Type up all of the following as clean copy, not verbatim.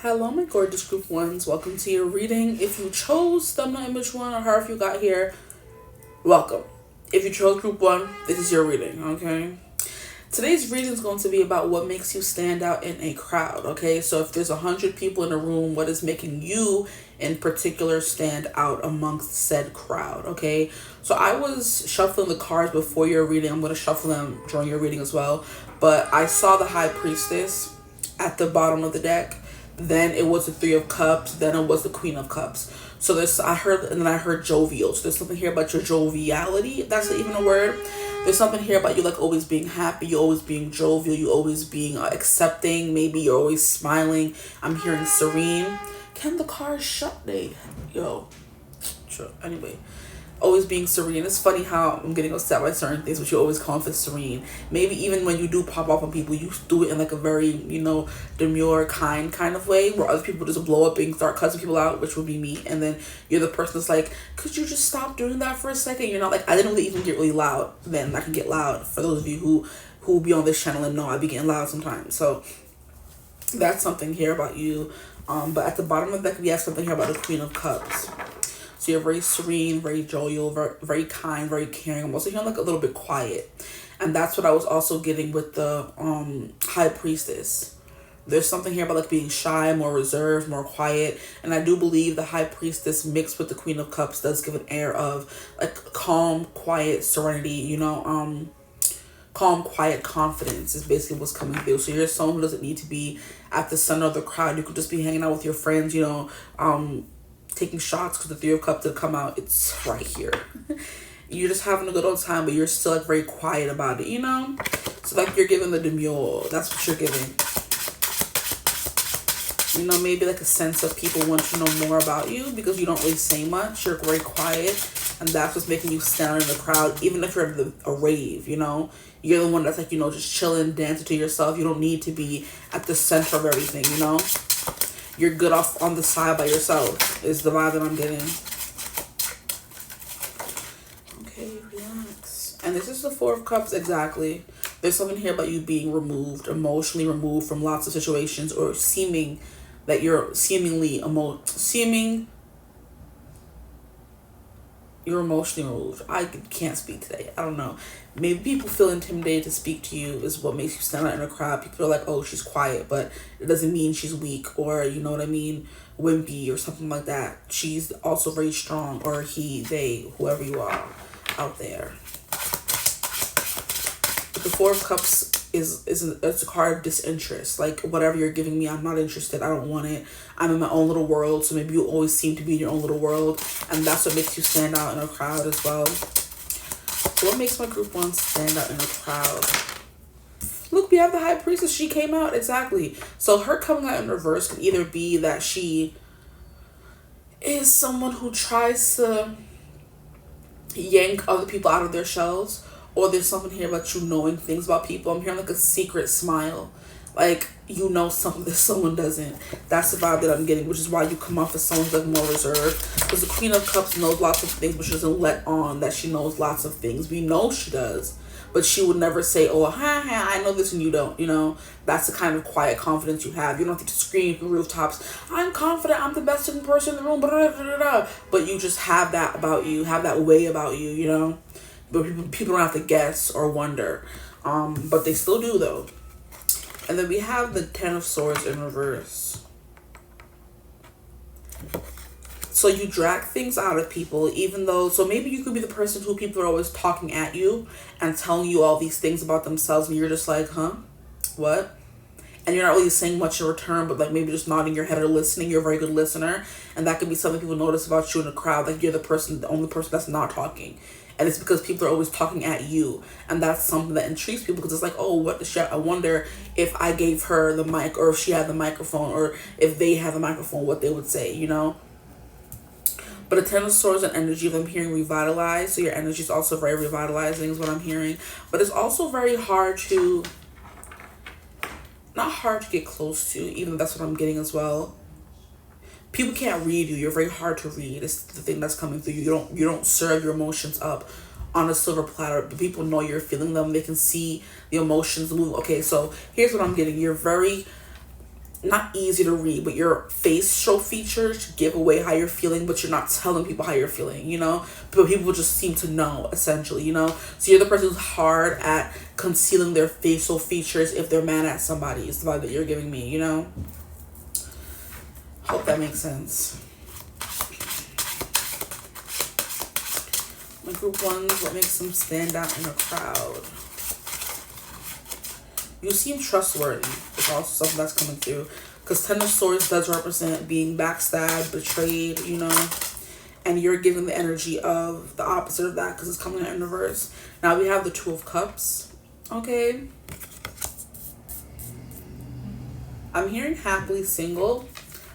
Hello, my gorgeous group ones. Welcome to your reading. If you chose thumbnail image one, or however you got here, welcome. If you chose group one, this is your reading, okay? Today's reading is going to be about what makes you stand out in a crowd, okay? So if there's 100 people in a room, what is making you in particular stand out amongst said crowd, okay? So I was shuffling the cards before your reading. I'm going to shuffle them during your reading as well. But I saw the High Priestess at the bottom of the deck. Then it was the Three of Cups. Then it was the Queen of Cups. So I heard jovial. So there's something here about your joviality, if that's even a word. There's something here about you like always being happy, you always being jovial, you always being accepting. Maybe you're always smiling. I'm hearing serene. Can the car shut? Yo. Sure. Anyway. Always being serene. It's funny how I'm getting upset by certain things, but you always call for serene. Maybe even when you do pop off on people, you do it in like a very, demure, kind of way, where other people just blow up and start cussing people out, which would be me. And then you're the person that's like, could you just stop doing that for a second? You're not like, I didn't really even get really loud. Then I can get loud. For those of you who be on this channel and know I be getting loud sometimes. So that's something here about you. But at the bottom of the deck, we have something here about the Queen of Cups. So you're very serene, very jovial, very kind, very caring. I'm also hearing like a little bit quiet. And that's what I was also getting with the High Priestess. There's something here about like being shy, more reserved, more quiet. And I do believe the High Priestess mixed with the Queen of Cups does give an air of like calm, quiet serenity, calm, quiet confidence is basically what's coming through. So you're someone who doesn't need to be at the center of the crowd. You could just be hanging out with your friends, taking shots because the Three of Cups did come out. It's right here. You're just having a good old time, but you're still like very quiet about it, So like you're giving the demure. That's what you're giving. Maybe like a sense of people want to know more about you because you don't really say much. You're very quiet, and that's what's making you stand in the crowd. Even if you're at a rave, you're the one that's like, just chilling, dancing to yourself. You don't need to be at the center of everything, You're good off on the side by yourself is the vibe that I'm getting. Okay, relax. And this is the Four of Cups, exactly. There's something here about you being removed, emotionally removed from lots of situations, or seeming that you're you're emotionally removed. I can't speak today. I don't know. Maybe people feel intimidated to speak to you is what makes you stand out in a crowd. People are like, oh, she's quiet, but it doesn't mean she's weak or, wimpy or something like that. She's also very strong, or he, they, whoever you are out there. But the Four of Cups it's a card of disinterest. Like, whatever you're giving me, I'm not interested. I don't want it. I'm in my own little world. So maybe you always seem to be in your own little world, and that's what makes you stand out in a crowd as well. So what makes my group one stand out in a crowd? Look, we have the High Priestess. She came out, exactly. So her coming out in reverse can either be that she is someone who tries to yank other people out of their shells, or there's something here about you knowing things about people. I'm hearing like a secret smile. Like, something that someone doesn't. That's the vibe that I'm getting, which is why you come off as someone who's like more reserved. Because the Queen of Cups knows lots of things, but she doesn't let on that she knows lots of things. We know she does. But she would never say, oh, I know this and you don't, That's the kind of quiet confidence you have. You don't have to scream from rooftops, I'm confident, I'm the best looking person in the room, blah, blah, blah, blah. But you just have that about you, have that way about you, But people don't have to guess or wonder. But they still do, though. And then we have the Ten of Swords in reverse. So you drag things out of people, even though... So maybe you could be the person who people are always talking at you and telling you all these things about themselves, and you're just like, huh? What? And you're not really saying much in return, but like maybe just nodding your head or listening. You're a very good listener. And that could be something people notice about you in a crowd. Like, you're the only person that's not talking. And it's because people are always talking at you. And that's something that intrigues people, because it's like, oh, what the shit? I wonder if I gave her the mic, or if she had the microphone, or if they had the microphone, what they would say, But a Ten of Swords and energy, I'm hearing revitalized. So your energy is also very revitalizing is what I'm hearing. But it's also very hard to... Not hard to get close to, even though that's what I'm getting as well. People can't read you. You're very hard to read. It's the thing that's coming through you. You don't serve your emotions up on a silver platter, but people know you're feeling them. They can see the emotions move. Okay, so here's what I'm getting. You're very not easy to read, but your facial features give away how you're feeling, but you're not telling people how you're feeling, you know? But people just seem to know, essentially, you know? So you're the person who's hard at concealing their facial features if they're mad at somebody. It's the vibe that you're giving me, you know? Hope that makes sense. My group ones, what makes them stand out in a crowd? You seem trustworthy. It's also something that's coming through. Because Ten of Swords does represent being backstabbed, betrayed, you know. And you're giving the energy of the opposite of that because it's coming out in reverse. Now we have the Two of Cups. Okay. I'm hearing happily single.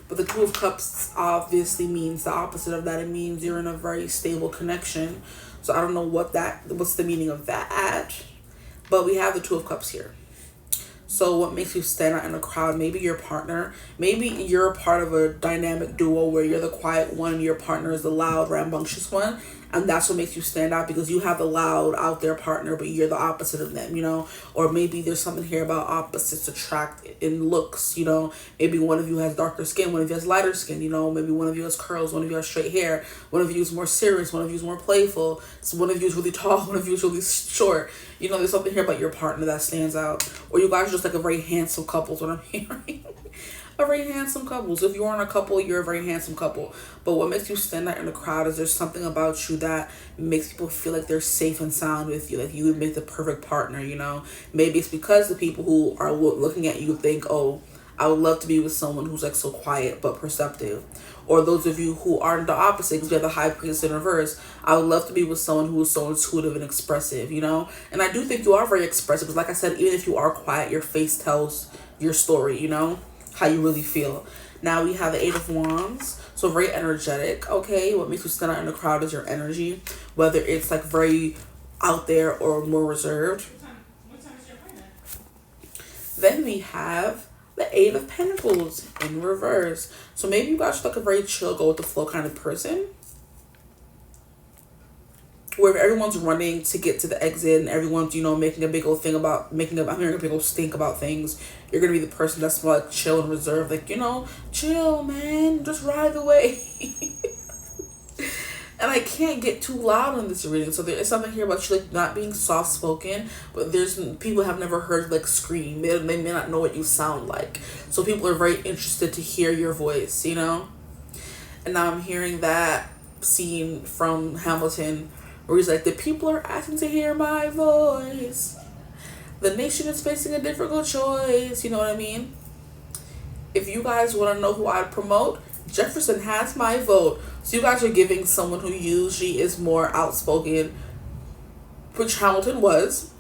But the Two of Cups obviously means the opposite of that. It means you're in a very stable connection. So I don't know what's the meaning of that. But we have the Two of Cups here. So what makes you stand out in a crowd? Maybe your partner. Maybe you're a part of a dynamic duo where you're the quiet one, your partner is the loud, rambunctious one. And that's what makes you stand out because you have the loud, out there partner, but you're the opposite of them, you know? Or maybe there's something here about opposites attract in looks, you know? Maybe one of you has darker skin, one of you has lighter skin, you know? Maybe one of you has curls, one of you has straight hair, one of you is more serious, one of you is more playful, so one of you is really tall, one of you is really short. You know, there's something here about your partner that stands out. Or you guys are just like a very handsome couple is what I'm hearing. A very handsome couple. So if you aren't a couple, you're a very handsome couple. But what makes you stand out in the crowd is there's something about you that makes people feel like they're safe and sound with you. Like you would make the perfect partner, you know. Maybe it's because the people who are looking at you think, oh, I would love to be with someone who's like so quiet but perceptive. Or those of you who aren't the opposite, because we have the High Priestess in reverse, I would love to be with someone who is so intuitive and expressive, you know. And I do think you are very expressive. Because like I said, even if you are quiet, your face tells your story, you know, how you really feel. Now we have the Eight of Wands. So very energetic, okay? What makes you stand out in the crowd is your energy. Whether it's like very out there or more reserved. What time is your appointment? Then we have the Eight of Pentacles in reverse. So maybe you guys are like a very chill, go with the flow kind of person. Where if everyone's running to get to the exit and everyone's, you know, making a big old thing about, I'm hearing a big old stink about things, you're going to be the person that's more like chill and reserved. Like, you know, chill, man, just ride the way. And I can't get too loud in this reading. So there is something here about you like not being soft spoken, but there's people have never heard like scream. They may not know what you sound like. So people are very interested to hear your voice, you know? And now I'm hearing that scene from Hamilton where he's like, the people are asking to hear my voice. The nation is facing a difficult choice. You know what I mean? If you guys want to know who I'd promote, Jefferson has my vote. So you guys are giving someone who usually is more outspoken, which Hamilton was.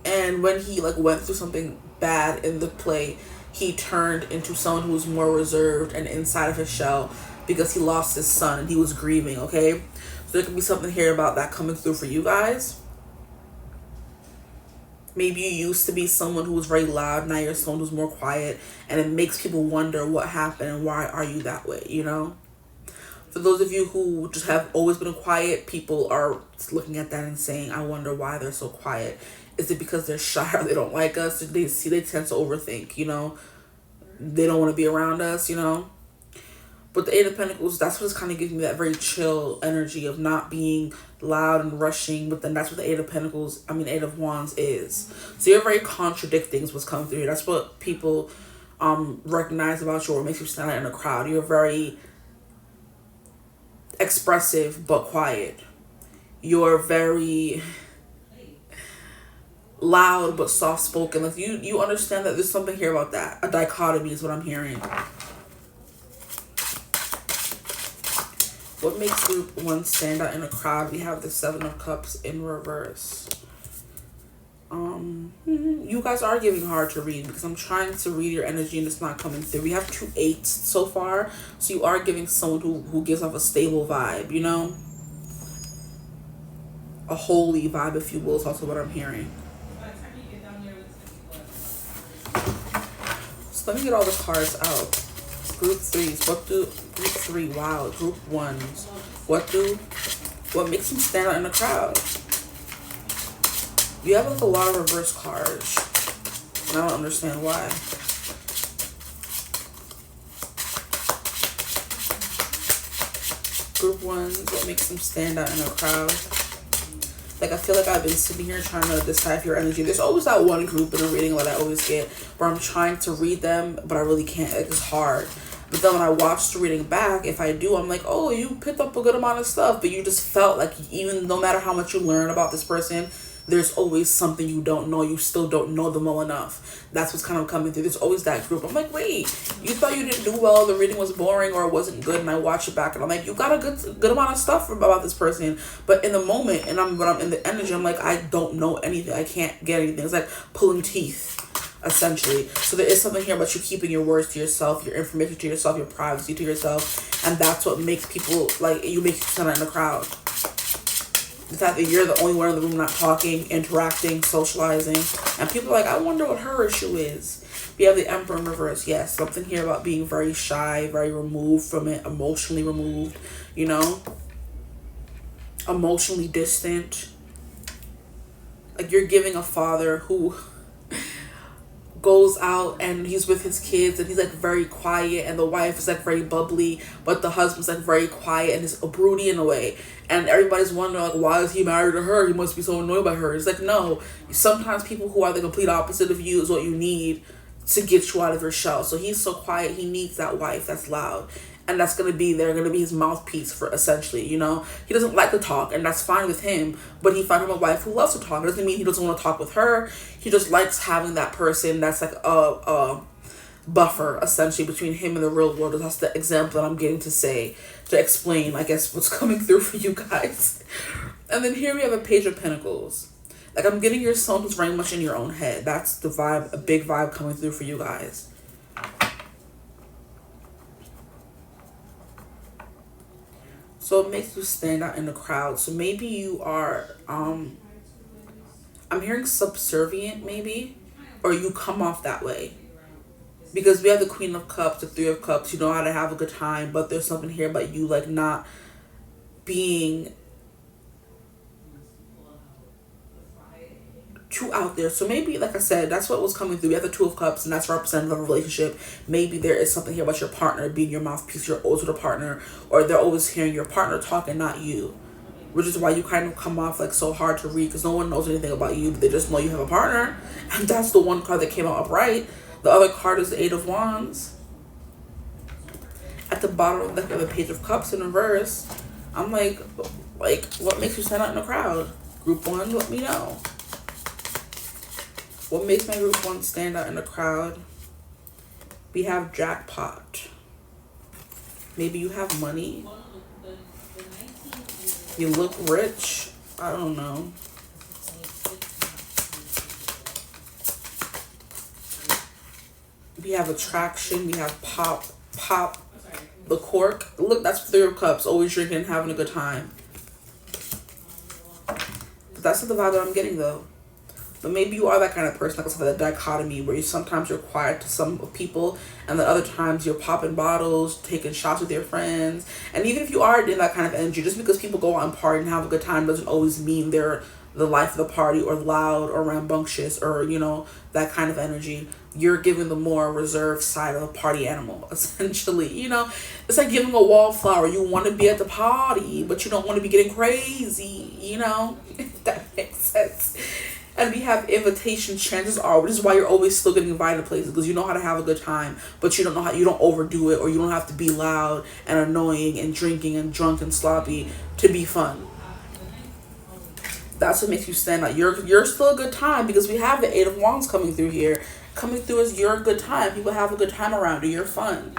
And when he like went through something bad in the play, he turned into someone who was more reserved and inside of his shell because he lost his son and he was grieving, okay? So there could be something here about that coming through for you guys. Maybe you used to be someone who was very loud, now you're someone who's more quiet, and it makes people wonder what happened and why are you that way, you know? For those of you who just have always been quiet, people are looking at that and saying, I wonder why they're so quiet. Is it because they're shy or they don't like us? They tend to overthink, you know? They don't want to be around us, you know? But the Eight of Pentacles, that's what's kind of giving me that very chill energy of not being loud and rushing. But then that's what the Eight of Wands is. So you're very contradicting is what's coming through here. That's what people recognize about you or makes you stand out in a crowd. You're very expressive but quiet. You're very loud but soft-spoken. Like you understand that there's something here about that. A dichotomy is what I'm hearing. What makes group one stand out in a crowd? We have the Seven of Cups in reverse. You guys are giving hard to read because I'm trying to read your energy and it's not coming through. We have 2 8s so far. So you are giving someone who gives off a stable vibe, you know? A holy vibe, if you will, is also what I'm hearing. So let me get all the cards out. Group 3s, group 3, wow, group 1s, what makes them stand out in the crowd? You have like a lot of reverse cards, and I don't understand why. Group ones, what makes them stand out in a crowd? Like, I feel like I've been sitting here trying to decipher your energy. There's always that one group in a reading that I always get where I'm trying to read them, but I really can't. Like, it's hard. But then when I watch the reading back, if I do, I'm like, oh, you picked up a good amount of stuff. But you just felt like even no matter how much you learn about this person, there's always something you don't know. You still don't know them well enough. That's what's kind of coming through. There's always that group. I'm like, wait, you thought you didn't do well, the reading was boring or it wasn't good, and I watch it back and I'm like, you got a good amount of stuff about this person. But in the moment, and when I'm in the energy, I'm like, I don't know anything. I can't get anything. It's like pulling teeth, essentially. So there is something here about you keeping your words to yourself, your information to yourself, your privacy to yourself, and that's what makes people, like, you make you stand out in the crowd. The fact that you're the only one in the room not talking, interacting, socializing. And people are like, I wonder what her issue is. We have the Emperor in reverse. Yes, something here about being very shy, very removed from it, emotionally removed, you know? Emotionally distant. Like, you're giving a father who goes out and he's with his kids and he's like very quiet, and the wife is like very bubbly, but the husband's like very quiet and is broody in a way, and everybody's wondering like, why is he married to her? He must be so annoyed by her. It's like, no, sometimes people who are the complete opposite of you is what you need to get you out of your shell. So he's so quiet, he needs that wife that's loud, and that's gonna be his mouthpiece for, essentially, you know. He doesn't like to talk, and that's fine with him, but he found him a wife who loves to talk. It doesn't mean he doesn't want to talk with her. He just likes having that person that's like a buffer, essentially, between him and the real world. That's the example that I'm getting to explain, I guess, what's coming through for you guys. And then here we have a Page of Pentacles. Like, I'm getting your someone who's very much in your own head. That's the vibe, a big vibe coming through for you guys. So it makes you stand out in the crowd. So maybe you are, I'm hearing subservient, maybe, or you come off that way. Because we have the Queen of Cups, the Three of Cups. You know how to have a good time, but there's something here about you, like, not being too out there. So maybe, like I said, that's what was coming through. We have the Two of Cups, and that's representative of a relationship. Maybe there is something here about your partner being your mouthpiece. You're always with a partner, or they're always hearing your partner talk and not you, which is why you kind of come off like so hard to read, because no one knows anything about you, but they just know you have a partner. And that's the one card that came out upright. The other card is the Eight of Wands. At the bottom of the deck, we have a Page of Cups in reverse. I'm like, what makes you stand out in the crowd? Group one, let me know. What makes my group one stand out in the crowd? We have Jackpot. Maybe you have money. You look rich. I don't know. We have attraction. We have pop. The cork. Look, that's Three of Cups. Always drinking and having a good time. But that's not the vibe that I'm getting, though. But maybe you are that kind of person, like I said, that dichotomy where sometimes you're quiet to some people, and then other times you're popping bottles, taking shots with your friends. And even if you are in that kind of energy, just because people go out and party and have a good time doesn't always mean they're the life of the party, or loud, or rambunctious, or, you know, that kind of energy. You're giving the more reserved side of a party animal, essentially. You know, it's like giving a wallflower. You want to be at the party, but you don't want to be getting crazy, you know, if that makes sense. And we have invitation, chances are, which is why you're always still getting invited to places, because you know how to have a good time, but you don't know how, you don't overdo it, or you don't have to be loud and annoying and drinking and drunk and sloppy to be fun. That's what makes you stand out. You're still a good time, because we have the Eight of Wands coming through here. Coming through as you're a good time. People have a good time around you. You're fun.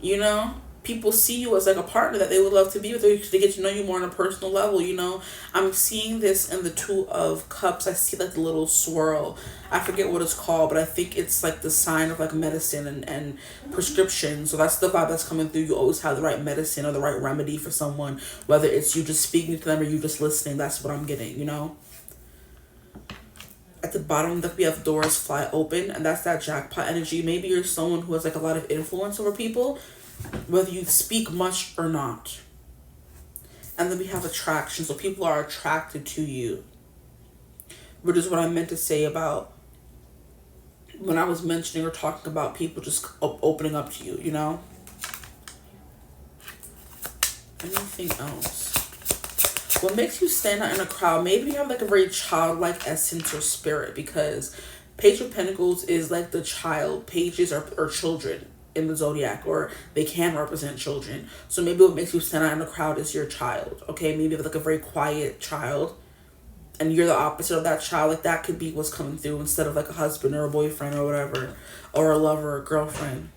You know? People see you as like a partner that they would love to be with, or to get to know you more on a personal level, you know. I'm seeing this in the Two of Cups. I see like the little swirl. I forget what it's called, but I think it's like the sign of like medicine and prescription. So that's the vibe that's coming through. You always have the right medicine or the right remedy for someone, whether it's you just speaking to them or you just listening. That's what I'm getting, you know. At the bottom, that we have doors fly open, and that's that jackpot energy. Maybe you're someone who has like a lot of influence over people, whether you speak much or not. And then we have attraction, so people are attracted to you, which is what I meant to say about when I was mentioning or talking about people just opening up to you, you know. Anything else? What makes you stand out in a crowd? Maybe you have like a very childlike essence or spirit, because Page of Pentacles is like the child. Pages are children in the zodiac, or they can represent children. So maybe what makes you stand out in a crowd is your child. Okay, maybe like a very quiet child, and you're the opposite of that child. Like that could be what's coming through, instead of like a husband or a boyfriend or whatever, or a lover or girlfriend.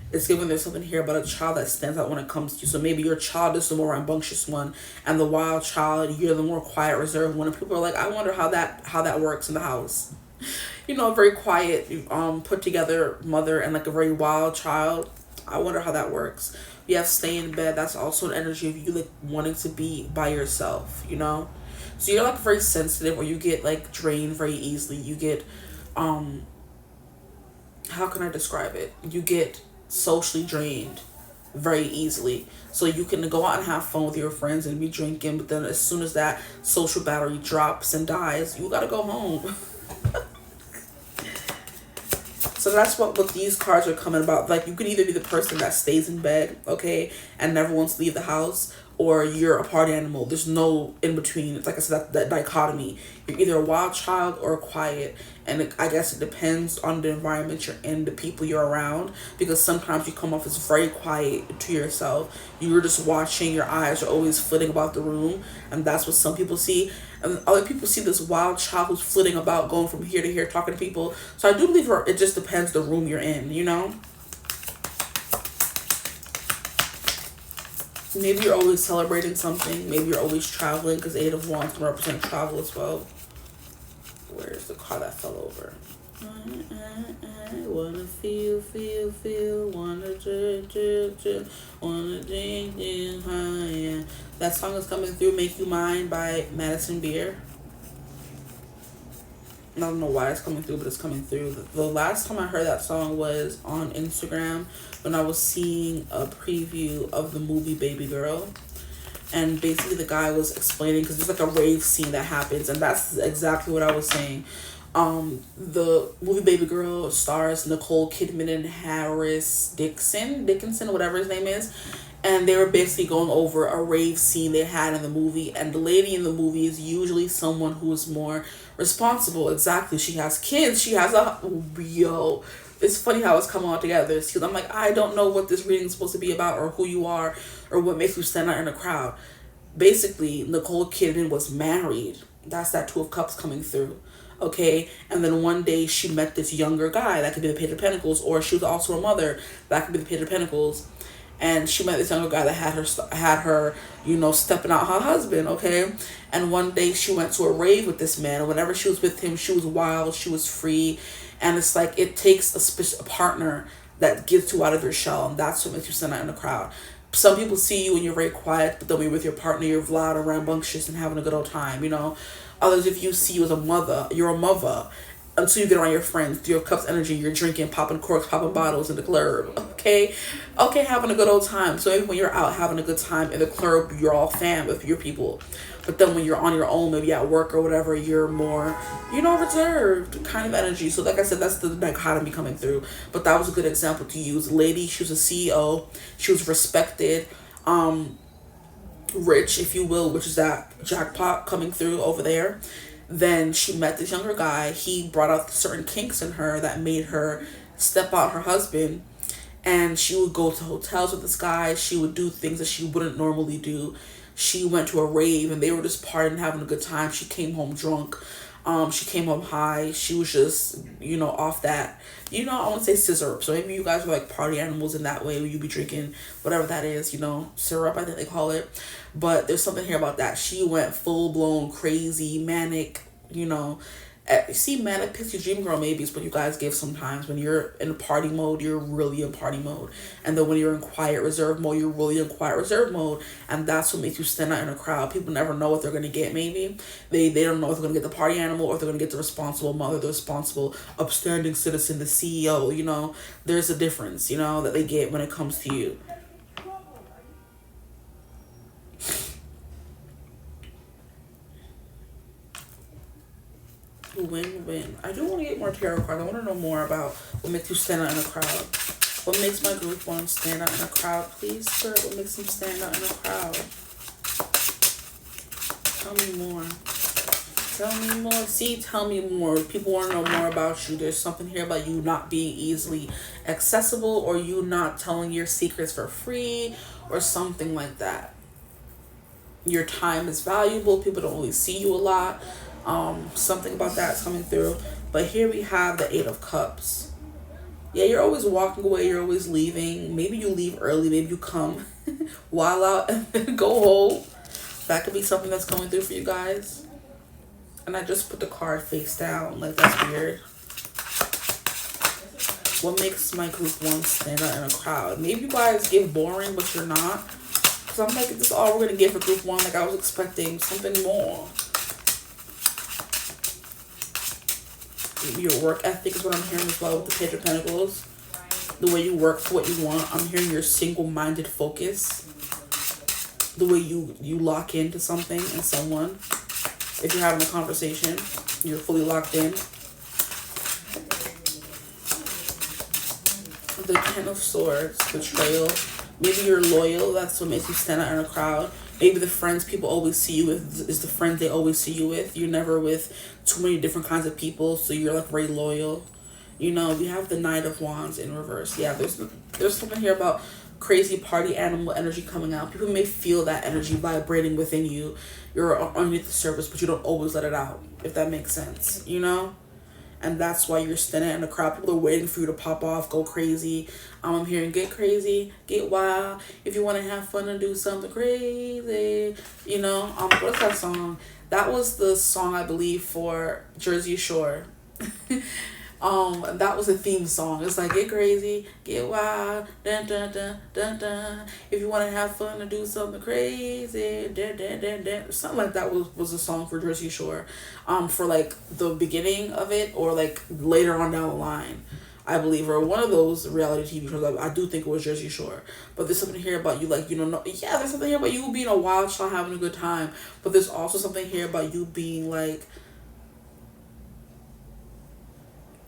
It's given there's something here about a child that stands out when it comes to you. So maybe your child is the more rambunctious one, and the wild child, you're the more quiet, reserved one. And people are like, I wonder how that works in the house. You know, a very quiet, put together mother and like a very wild child. I wonder how that works. You have stay in bed. That's also an energy of you like wanting to be by yourself. You know, so you're like very sensitive, or you get like drained very easily. You get, how can I describe it? You get socially drained very easily, so you can go out and have fun with your friends and be drinking, but then as soon as that social battery drops and dies, you gotta go home. So that's what these cards are coming about. Like, you could either be the person that stays in bed, okay, and never wants to leave the house, or you're a party animal. There's no in between. It's like I said, that dichotomy. You're either a wild child or quiet. And I guess it depends on the environment you're in, the people you're around. Because sometimes you come off as very quiet to yourself. You're just watching. Your eyes are always flitting about the room. And that's what some people see. And other people see this wild child who's flitting about, going from here to here, talking to people. So I do believe it just depends the room you're in, you know? Maybe you're always celebrating something. Maybe you're always traveling, because Eight of Wands can represent travel as well. Where's the card that fell over? I wanna feel, wanna wanna high. That song is coming through, Make You Mine by Madison Beer. I don't know why it's coming through, but it's coming through. The last time I heard that song was on Instagram when I was seeing a preview of the movie Baby Girl. And basically the guy was explaining, because there's like a rave scene that happens, and that's exactly what I was saying. The movie Baby Girl stars Nicole Kidman and Harris Dickinson, whatever his name is. And they were basically going over a rave scene they had in the movie. And the lady in the movie is usually someone who is more responsible. Exactly. She has kids. She has it's funny how it's coming all together. Because I'm like, I don't know what this reading is supposed to be about, or who you are, or what makes you stand out in a crowd. Basically, Nicole Kidman was married. That's that Two of Cups coming through. Okay, and then one day she met this younger guy. That could be the Page of Pentacles, or she was also a mother. That could be the Page of Pentacles. And she met this younger guy that had her, you know, stepping out her husband, okay? And one day she went to a rave with this man. And whenever she was with him, she was wild, she was free. And it's like, it takes a partner that gets you out of your shell. And that's what makes you stand out in the crowd. Some people see you and you're very quiet, but then when you're with your partner, you're loud and rambunctious and having a good old time, you know? Others, if you see you as a mother, you're a mother. Until you get around your friends, Three of Cups energy, you're drinking, popping corks, popping bottles in the club, okay? Okay, having a good old time. So maybe when you're out having a good time in the club, you're all fam with your people. But then when you're on your own, maybe at work or whatever, you're more, you know, reserved kind of energy. So like I said, that's the dichotomy coming through. But that was a good example to use. Lady, she was a CEO. She was respected, rich, if you will, which is that jackpot coming through over there. Then she met this younger guy. He brought out certain kinks in her that made her step out her husband. And she would go to hotels with this guy. She would do things that she wouldn't normally do. She went to a rave and they were just partying, having a good time. She came home drunk. She came home high. She was just, you know, off that, you know, I won't say scissor. So maybe you guys were like party animals in that way, where you be drinking whatever that is, you know, syrup, I think they call it. But there's something here about that. She went full blown crazy, manic, you know. See, manic pixie dream girl maybe is what you guys give sometimes. When you're in party mode, you're really in party mode. And then when you're in quiet reserve mode, you're really in quiet reserve mode. And that's what makes you stand out in a crowd. People never know what they're going to get, maybe. They don't know if they're going to get the party animal, or if they're going to get the responsible mother, the responsible, upstanding citizen, the CEO, you know. There's a difference, you know, that they get when it comes to you. Win-win. I do want to get more tarot cards. I want to know more about what makes you stand out in a crowd. What makes my group one stand out in a crowd, please, Spirit? What makes them stand out in a crowd? Tell me more. Tell me more. See, tell me more. People want to know more about you. There's something here about you not being easily accessible, or you not telling your secrets for free, or something like that. Your time is valuable. People don't really see you a lot. Something about that's coming through. But here we have the 8 of Cups. Yeah, you're always walking away. You're always leaving. Maybe you leave early. Maybe you come while out and then go home. That could be something that's coming through for you guys. And I just put the card face down. Like, that's weird. What makes my group one stand out in a crowd? Maybe you guys get boring, but you're not. Because I'm like, this is all we're going to get for group one. Like, I was expecting something more. Maybe your work ethic is what I'm hearing as well with the Page of Pentacles. The way you work for what you want. I'm hearing your single-minded focus. The way you lock into something and someone. If you're having a conversation, you're fully locked in. The Ten of Swords, betrayal. Maybe you're loyal. That's what makes you stand out in a crowd. Maybe the friends people always see you with is the friends they always see you with. You're never with too many different kinds of people, so you're like very loyal. You know, we have the Knight of Wands in reverse. Yeah, there's something here about crazy party animal energy coming out. People may feel that energy vibrating within you. You're underneath the surface, but you don't always let it out, if that makes sense, you know? And that's why you're standing in the crowd. People are waiting for you to pop off, go crazy. I'm hearing get crazy, get wild. If you want to have fun and do something crazy, you know? What's that song? That was the song, I believe, for Jersey Shore. That was a theme song. It's like, get crazy, get wild, dun dun dun dun dun. If you want to have fun and do something crazy, dun dun dun dun. Something like that was a song for Jersey Shore. For like the beginning of it, or like later on down the line, I believe, or one of those reality TV shows. I do think it was Jersey Shore. But there's something here about you, like, you know, yeah, there's something here about you being a wild child having a good time. But there's also something here about you being like,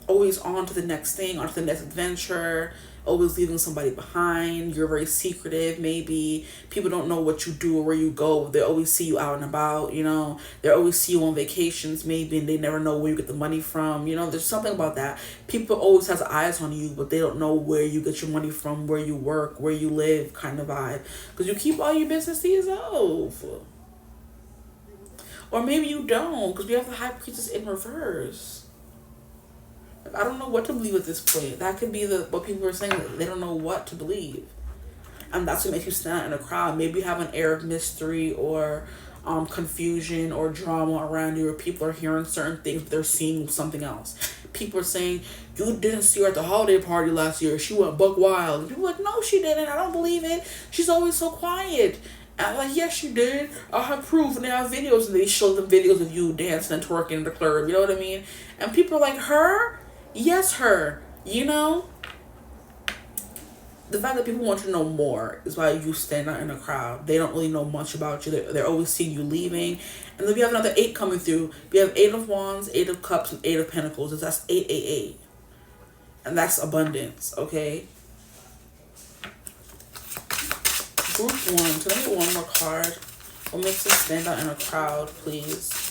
always on to the next thing, on to the next adventure, always leaving somebody behind. You're very secretive, maybe. People don't know what you do or where you go. They always see you out and about, you know. They always see you on vacations, maybe, and they never know where you get the money from. You know, there's something about that. People always has eyes on you, but they don't know where you get your money from, where you work, where you live, kind of vibe. Because you keep all your business to yourself. Or maybe you don't, because we have the High Priestess in reverse. I don't know what to believe at this point. That could be what people are saying. They don't know what to believe. And that's what makes you stand out in a crowd. Maybe you have an air of mystery or confusion or drama around you, or people are hearing certain things, but they're seeing something else. People are saying, you didn't see her at the holiday party last year. She went buck wild. And people are like, no, she didn't. I don't believe it. She's always so quiet. And I'm like, yes, you did. I have proof. And they have videos, and they show them videos of you dancing and twerking in the club. You know what I mean? And people are like, her? Yes, her. You know? The fact that people want to know more is why you stand out in a crowd. They don't really know much about you. They're always seeing you leaving. And then we have another 8 coming through. We have 8 of Wands, 8 of Cups, and 8 of Pentacles. That's 888. And that's abundance, okay? Group 1. Can I get one more card? What makes us stand out in a crowd, please?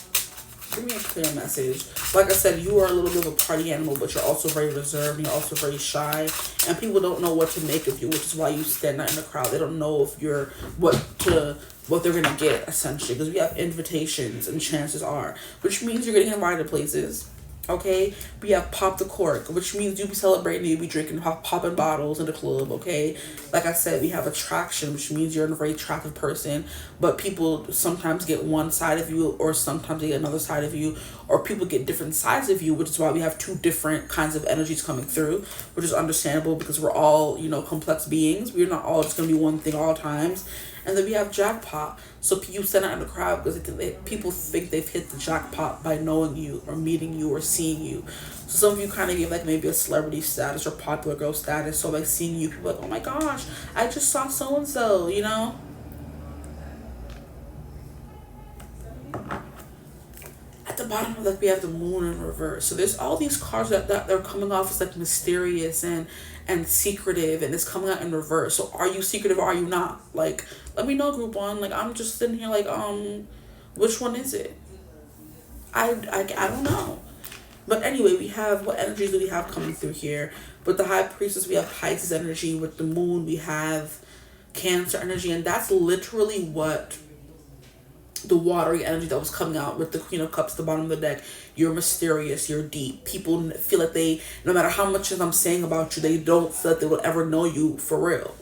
Give me a clear message. Like I said, you are a little bit of a party animal, but you're also very reserved. You're also very shy. And people don't know what to make of you, which is why you stand out in the crowd. They don't know if you're what they're going to get, essentially. Because we have invitations and chances are. Which means you're getting invited to places. Okay? We have pop the cork, which means you'll be celebrating, you'll be drinking, popping bottles in the club, okay? Like I said, we have attraction, which means you're a very attractive person, but people sometimes get one side of you, or sometimes they get another side of you, or people get different sides of you, which is why we have 2 different kinds of energies coming through, which is understandable because we're all, you know, complex beings. We're not all just going to be one thing all times. And then we have jackpot. So you stand out in the crowd because people think they've hit the jackpot by knowing you or meeting you or seeing you. So some of you kind of get like maybe a celebrity status or popular girl status. So by seeing you, people are like, oh my gosh, I just saw so-and-so, you know? At the bottom of like we have the moon in reverse. So there's all these cards that they're coming off as like mysterious and secretive, and it's coming out in reverse. So are you secretive or are you not? Like, let me know, group one. Like, I'm just sitting here like, which one is it? I don't know. But anyway, we have, what energies do we have coming through here? With the High Priestess, we have Pisces energy. With the moon, we have Cancer energy. And that's literally what the watery energy that was coming out with the Queen of Cups, the bottom of the deck. You're mysterious, you're deep. People feel like they, no matter how much I'm saying about you, they don't feel like they will ever know you for real.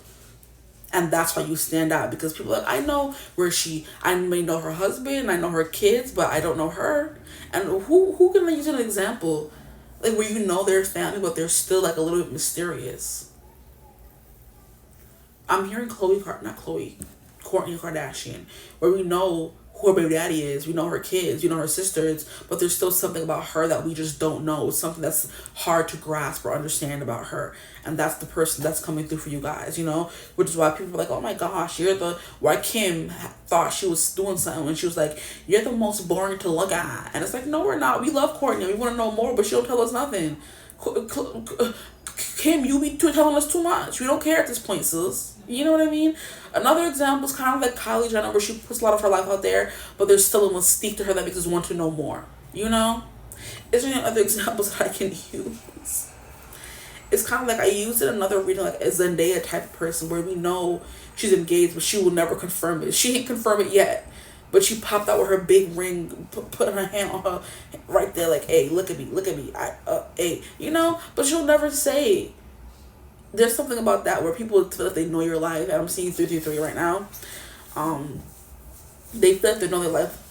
And that's why you stand out, because people are like, I know where I may know her husband, I know her kids, but I don't know her. And who can I use an example? Like, where you know their family, but they're still like a little bit mysterious. I'm hearing Kourtney Kardashian, where we know who her baby daddy is, we know her kids, we know her sisters, but there's still something about her that we just don't know. It's something that's hard to grasp or understand about her. And that's the person that's coming through for you guys, you know? Which is why people are like, oh my gosh, why Kim thought she was doing something when she was like, you're the most boring to look at. And it's like, no, we're not. We love Kourtney. We want to know more, but she don't tell us nothing. Kim, you be telling us too much. We don't care at this point, sis. You know what I mean? Another example is kind of like Kylie Jenner, where she puts a lot of her life out there, but there's still a mystique to her that makes us want to know more. You know? Is there any other examples that I can use? It's kind of like I used in another reading, like a Zendaya type of person, where we know she's engaged, but she will never confirm it. She ain't confirm it yet, but she popped out with her big ring, put her hand on her right there, like, hey, look at me, hey, you know? But she'll never say. There's something about that where people feel like they know your life, and I'm seeing 333 right now. They feel like they know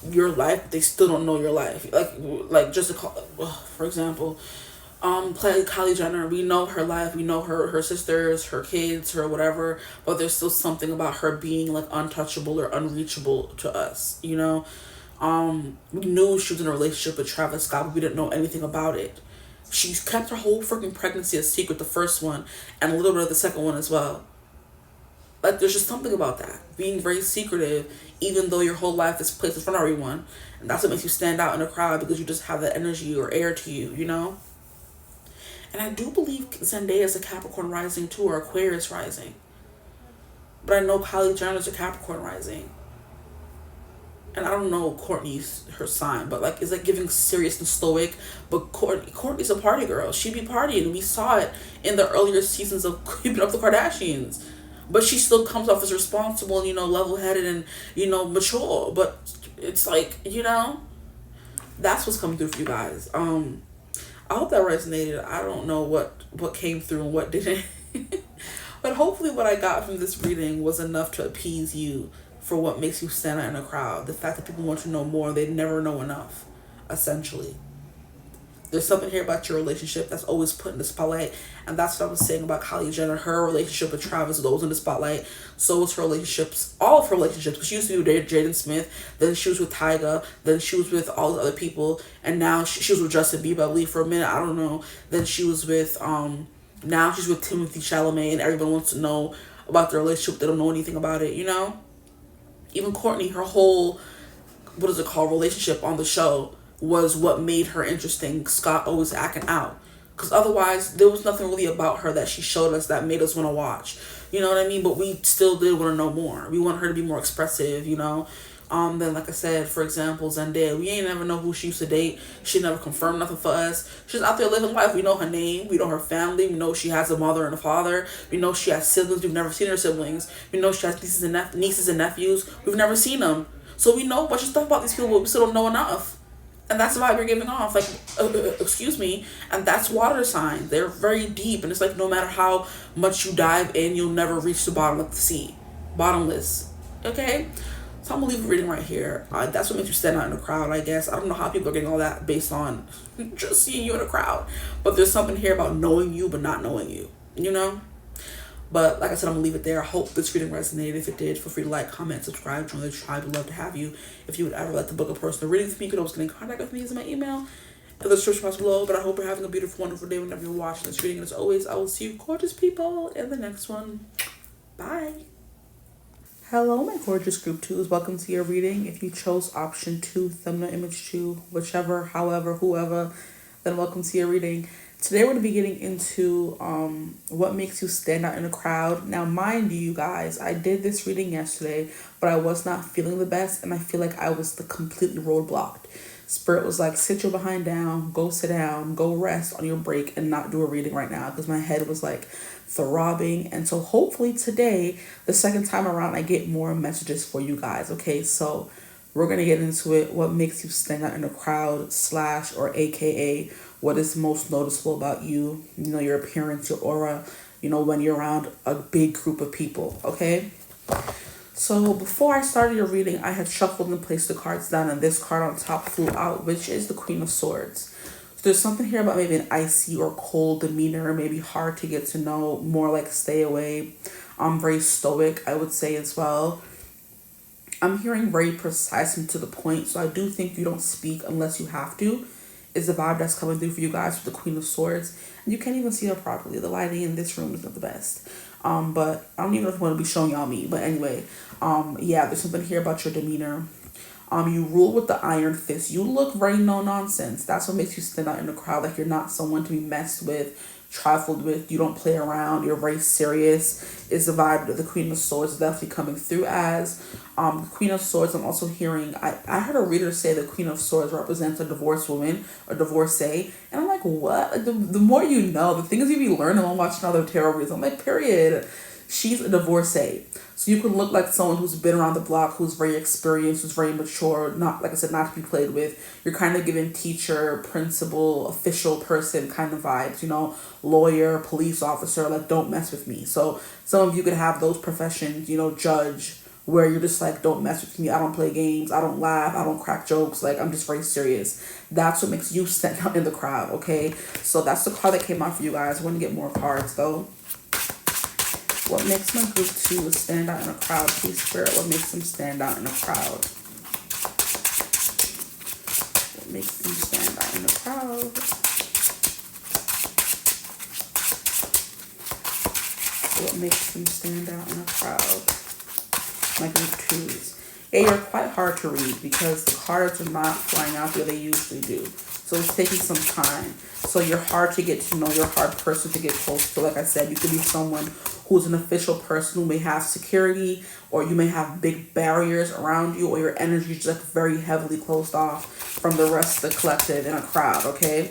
your life, but they still don't know your life. Like just to call, for example, Kylie Jenner, we know her life, we know her sisters, her kids, her whatever, but there's still something about her being like untouchable or unreachable to us, you know? We knew she was in a relationship with Travis Scott, but we didn't know anything about it. She's kept her whole freaking pregnancy a secret, the first one, and a little bit of the second one as well. Like, there's just something about that. Being very secretive, even though your whole life is placed in front of everyone. And that's what makes you stand out in a crowd, because you just have that energy or air to you, you know? And I do believe Zendaya is a Capricorn rising too, or Aquarius rising. But I know Kylie Jenner is a Capricorn rising. And I don't know Kourtney's her sign, but like, it's like giving serious and stoic. But Kourtney's a party girl. She be partying. We saw it in the earlier seasons of Keeping Up with the Kardashians. But she still comes off as responsible and, you know, level-headed and, you know, mature. But it's like, you know, that's what's coming through for you guys. I hope that resonated. I don't know what came through and what didn't. But hopefully what I got from this reading was enough to appease you for what makes you stand out in a crowd. The fact that people want to know more, they never know enough, essentially. There's something here about your relationship that's always put in the spotlight. And that's what I was saying about Kylie Jenner. Her relationship with Travis is always in the spotlight. So is her relationships, all of her relationships. She used to be with Jaden Smith. Then she was with Tyga. Then she was with all the other people. And now she was with Justin Bieber, I believe, for a minute. I don't know. Then she was with, now she's with Timothée Chalamet. And everyone wants to know about their relationship. They don't know anything about it, you know? Even Kourtney, her whole, relationship on the show was what made her interesting. Scott always acting out. Because otherwise, there was nothing really about her that she showed us that made us want to watch. You know what I mean? But we still did want to know more. We want her to be more expressive, you know? Then, like I said, for example, Zendaya, we ain't never know who she used to date. She never confirmed nothing for us. She's out there living life. We know her name. We know her family. We know she has a mother and a father. We know she has siblings. We've never seen her siblings. We know she has nieces and nephews. We've never seen them. So we know a bunch of stuff about these people, but we still don't know enough. And that's the vibe you're giving off. Like, excuse me. And that's water signs. They're very deep. And it's like, no matter how much you dive in, you'll never reach the bottom of the sea. Bottomless. Okay? So I'm going to leave a reading right here. That's what makes you stand out in a crowd, I guess. I don't know how people are getting all that based on just seeing you in a crowd. But there's something here about knowing you but not knowing you. You know? But like I said, I'm going to leave it there. I hope this reading resonated. If it did, feel free to like, comment, subscribe, join the tribe. We'd love to have you. If you would ever like to book a personal reading with me, you can always get in contact with me using my email in the description box below. But I hope you're having a beautiful, wonderful day whenever you're watching this reading. And as always, I will see you gorgeous people in the next one. Bye. Hello, my gorgeous group twos. Welcome to your reading. If you chose option 2, thumbnail image 2, whichever, however, whoever, then welcome to your reading. Today we're going to be getting into what makes you stand out in a crowd. Now, mind you guys, I did this reading yesterday, but I was not feeling the best, and I feel like I was completely roadblocked. Spirit was like, sit your behind down, go sit down, go rest on your break and not do a reading right now, because my head was like throbbing. And so hopefully today, the second time around, I get more messages for you guys. Okay, so we're going to get into it. What makes you stand out in a crowd / or AKA what is most noticeable about you, your appearance, your aura, when you're around a big group of people. Okay. So before I started your reading, I had shuffled and placed the cards down, and this card on top flew out, which is the Queen of Swords. So there's something here about maybe an icy or cold demeanor, maybe hard to get to know, more like stay away. Very stoic, I would say as well. I'm hearing very precise and to the point, so I do think you don't speak unless you have to, is the vibe that's coming through for you guys with the Queen of Swords. And you can't even see her properly. The lighting in this room is not the best. But I don't even know if I want to be showing y'all me. But anyway, yeah, there's something here about your demeanor. You rule with the iron fist. You look very no nonsense. That's what makes you stand out in the crowd. Like you're not someone to be messed with, trifled with. You don't play around. You're very serious. Is the vibe that the Queen of Swords is definitely coming through as. Queen of Swords, I'm also hearing, I heard a reader say the Queen of Swords represents a divorced woman, a divorcee. And I'm like, what? Like, the more you know, the things you be learning while watching other tarot reads. I'm like, period. She's a divorcee. So you can look like someone who's been around the block, who's very experienced, who's very mature, not, like I said, not to be played with. You're kind of giving teacher, principal, official person kind of vibes, lawyer, police officer, like don't mess with me. So some of you could have those professions, judge, where you're just like, don't mess with me. I don't play games. I don't laugh. I don't crack jokes. Like, I'm just very serious. That's what makes you stand out in the crowd, okay? So that's the card that came out for you guys. We're going to get more cards, though. What makes my group 2 stand out in a crowd? Please, Spirit, what makes them stand out in a crowd? What makes them stand out in a crowd? What makes them stand out in a crowd? My group 2s. Yeah, you're quite hard to read because the cards are not flying out the way they usually do. So it's taking some time. So you're hard to get to know. You're a hard person to get close to. Like I said, you could be someone who's an official person who may have security, or you may have big barriers around you, or your energy is like very heavily closed off from the rest of the collective in a crowd, okay?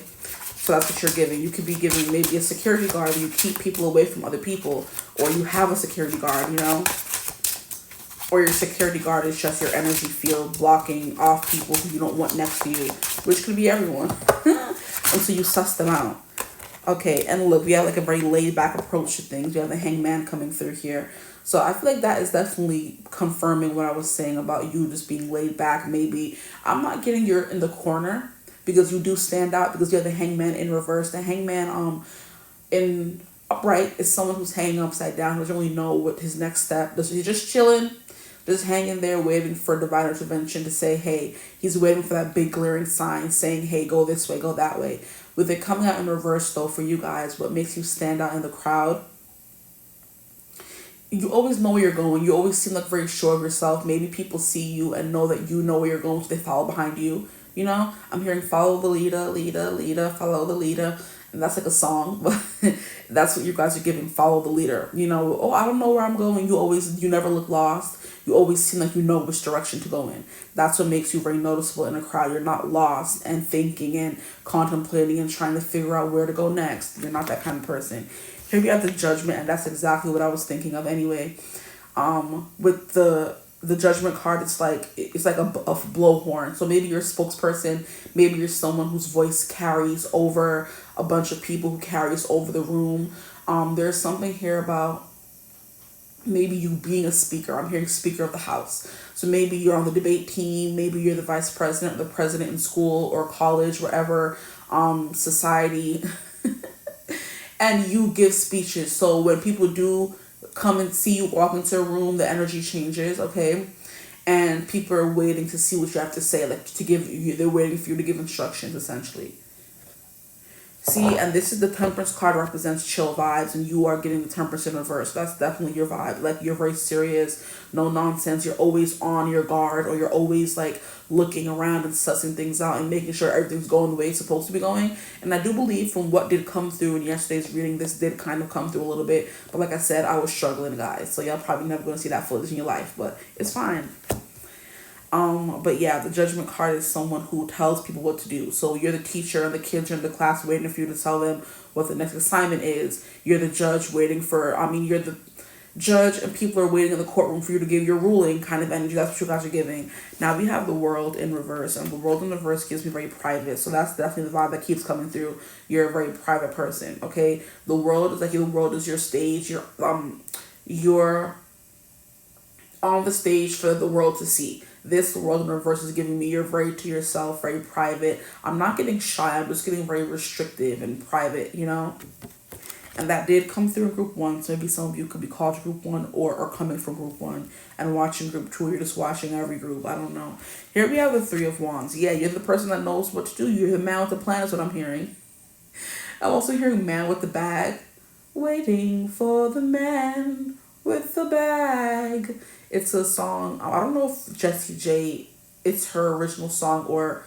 So that's what you're giving. You could be giving maybe a security guard where you keep people away from other people, or you have a security guard, or your security guard is just your energy field blocking off people who you don't want next to you, which could be everyone, until you suss them out. Okay, and look, we have like a very laid back approach to things. We have the Hangman coming through here. So I feel like that is definitely confirming what I was saying about you just being laid back. Maybe I'm not getting you're in the corner, because you do stand out, because you have the Hangman in reverse. The Hangman in upright is someone who's hanging upside down, who doesn't really know what his next step is. He's just chilling, just hanging there waiting for divine intervention to say, hey. He's waiting for that big glaring sign saying, hey, go this way, go that way. With it coming out in reverse, though, for you guys, what makes you stand out in the crowd? You always know where you're going. You always seem like very sure of yourself. Maybe people see you and know that you know where you're going, so they follow behind you. I'm hearing follow the leader, follow the leader. And that's like a song, but that's what you guys are giving, follow the leader. Oh, I don't know where I'm going. You never look lost. You always seem like you know which direction to go in. That's what makes you very noticeable in a crowd. You're not lost and thinking and contemplating and trying to figure out where to go next. You're not that kind of person. Here we have the Judgment, and that's exactly what I was thinking of anyway. With the Judgment card, it's like a blowhorn. So maybe you're a spokesperson. Maybe you're someone whose voice carries over a bunch of people, who carries over the room. There's something here about maybe you being a speaker. I'm hearing Speaker of the House. So maybe you're on the debate team. Maybe you're the vice president, or the president in school or college, wherever, society. And you give speeches. So when people do come and see you walk into a room, the energy changes, okay? And people are waiting to see what you have to say, like to give you, they're waiting for you to give instructions, essentially. See, and this is the Temperance card represents chill vibes, and you are getting the Temperance in reverse. That's definitely your vibe. Like, you're very serious, no nonsense. You're always on your guard, or you're always like looking around and sussing things out and making sure everything's going the way it's supposed to be going. And I do believe from what did come through in yesterday's reading, this did kind of come through a little bit. But like I said, I was struggling, guys. So y'all probably never going to see that footage in your life, but it's fine. But yeah, the Judgment card is someone who tells people what to do. So you're the teacher and the kids are in the class waiting for you to tell them what the next assignment is. You're the judge waiting for, you're the judge and people are waiting in the courtroom for you to give your ruling kind of energy. That's what you guys are giving. Now we have the World in reverse, and the World in reverse gives me very private. So that's definitely the vibe that keeps coming through. You're a very private person, okay? The world is like, the world is your stage. You're on the stage for the world to see. This World in reverse is giving me you're very to yourself, very private. I'm not getting shy, I'm just getting very restrictive and private, you know? And that did come through in group 1, so maybe some of you could be called to group 1 or are coming from group 1 and watching group 2, or you're just watching every group, I don't know. Here we have the Three of Wands. Yeah, you're the person that knows what to do. You're the man with the plan is what I'm hearing. I'm also hearing man with the bag. Waiting for the man with the bag. It's a song. I don't know if Jessie J, it's her original song or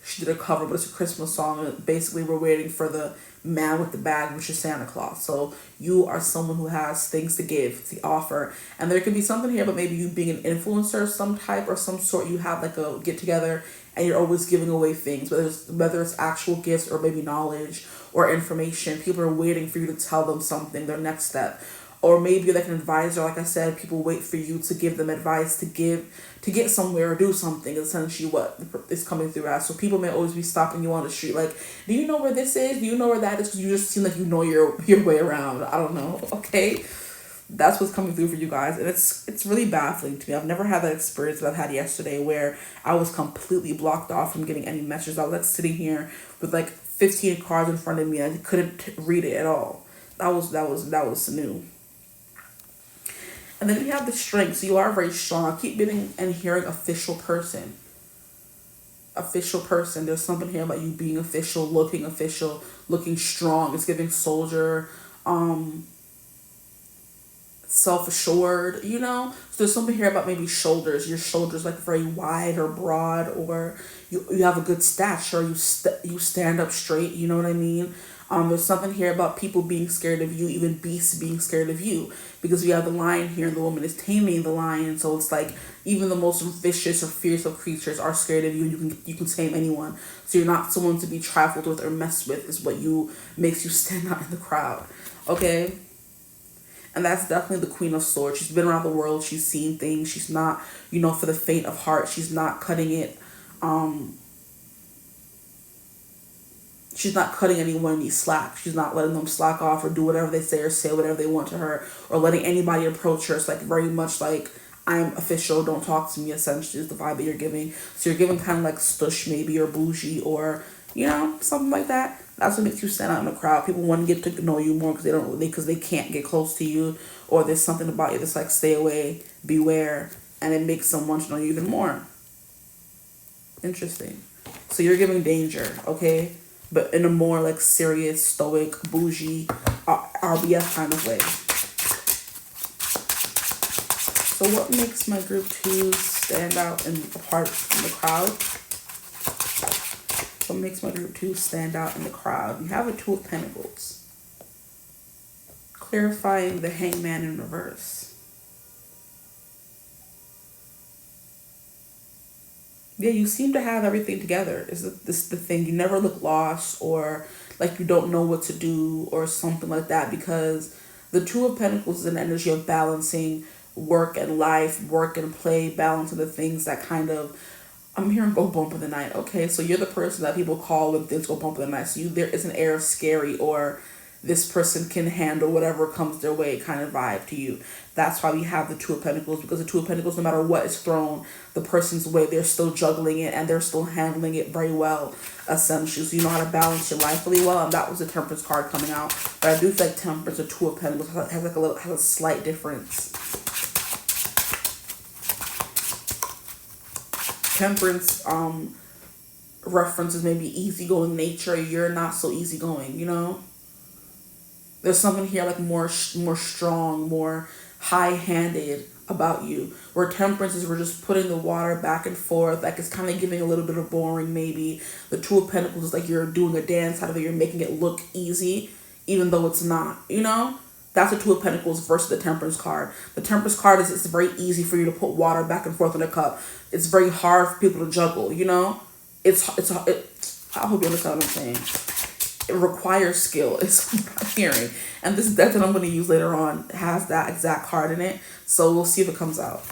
she did a cover, but it's a Christmas song. Basically, we're waiting for the man with the bag, which is Santa Claus. So you are someone who has things to give, to offer. And there could be something here, but maybe you being an influencer of some type or some sort. You have like a get together and you're always giving away things, whether it's actual gifts or maybe knowledge or information. People are waiting for you to tell them something, their next step. Or maybe you're like an advisor, like I said, people wait for you to give them advice, to get somewhere or do something, essentially what is coming through as. So people may always be stopping you on the street, like, do you know where this is? Do you know where that is? Because you just seem like you know your way around. I don't know, okay? That's what's coming through for you guys. And it's really baffling to me. I've never had that experience that I've had yesterday where I was completely blocked off from getting any messages. I was like sitting here with like 15 cards in front of me and I couldn't read it at all. That was new. And then we have the Strength. So you are very strong. I keep getting and hearing official person. Official person. There's something here about you being official, looking strong. It's giving soldier, self-assured, you know? So there's something here about maybe shoulders. Your shoulders like very wide or broad, or you have a good stature. You stand up straight, you know what I mean? There's something here about people being scared of you, even beasts being scared of you, because we have the lion here and the woman is taming the lion. So it's like even the most vicious or fierce of creatures are scared of you, and you can tame anyone. So you're not someone to be trifled with or messed with is what makes you stand out in the crowd. Okay? And that's definitely the Queen of Swords. She's been around the world. She's seen things. She's not, for the faint of heart. She's not cutting it. She's not cutting anyone any slack. She's not letting them slack off or do whatever they say or say whatever they want to her or letting anybody approach her. It's like very much like, I'm official, don't talk to me, essentially is the vibe that you're giving. So you're giving kind of like stush maybe or bougie or, something like that. That's what makes you stand out in the crowd. People want to get to know you more because they can't get close to you, or there's something about you that's like stay away, beware, and it makes them want to know you even more. Interesting. So you're giving danger, okay? But in a more like serious, stoic, bougie, RBF kind of way. So what makes my group 2 stand out and apart from the crowd? What makes my group 2 stand out in the crowd? We have a 2 of Pentacles. Clarifying the Hangman in reverse. Yeah, you seem to have everything together. Is the thing. You never look lost or like you don't know what to do or something like that, because the 2 of Pentacles is an energy of balancing work and life, work and play, balancing the things that kind of, I'm hearing go bump in the night. Okay, so you're the person that people call when things go bump in the night. So there is an air of scary or this person can handle whatever comes their way kind of vibe to you. That's why we have the 2 of Pentacles, because the 2 of Pentacles, no matter what is thrown the person's way, they're still juggling it and they're still handling it very well, essentially. So you know how to balance your life really well, and that was the Temperance card coming out. But I do feel like Temperance, the 2 of Pentacles, has a slight difference. Temperance, references maybe easygoing nature. You're not so easygoing, you know? There's something here like more strong, more high-handed about you. Where temperance is, we're just putting the water back and forth, like it's kind of giving a little bit of boring maybe. The Two of Pentacles is like you're doing a dance out of it, you're making it look easy even though it's not, you know? That's the Two of Pentacles versus the Temperance card. The Temperance card is, it's very easy for you to put water back and forth in a cup. It's very hard for people to juggle, you know? I hope you understand what I'm saying. It requires skill, is what I'm hearing. And this deck that I'm going to use later on has that exact card in it. So we'll see if it comes out.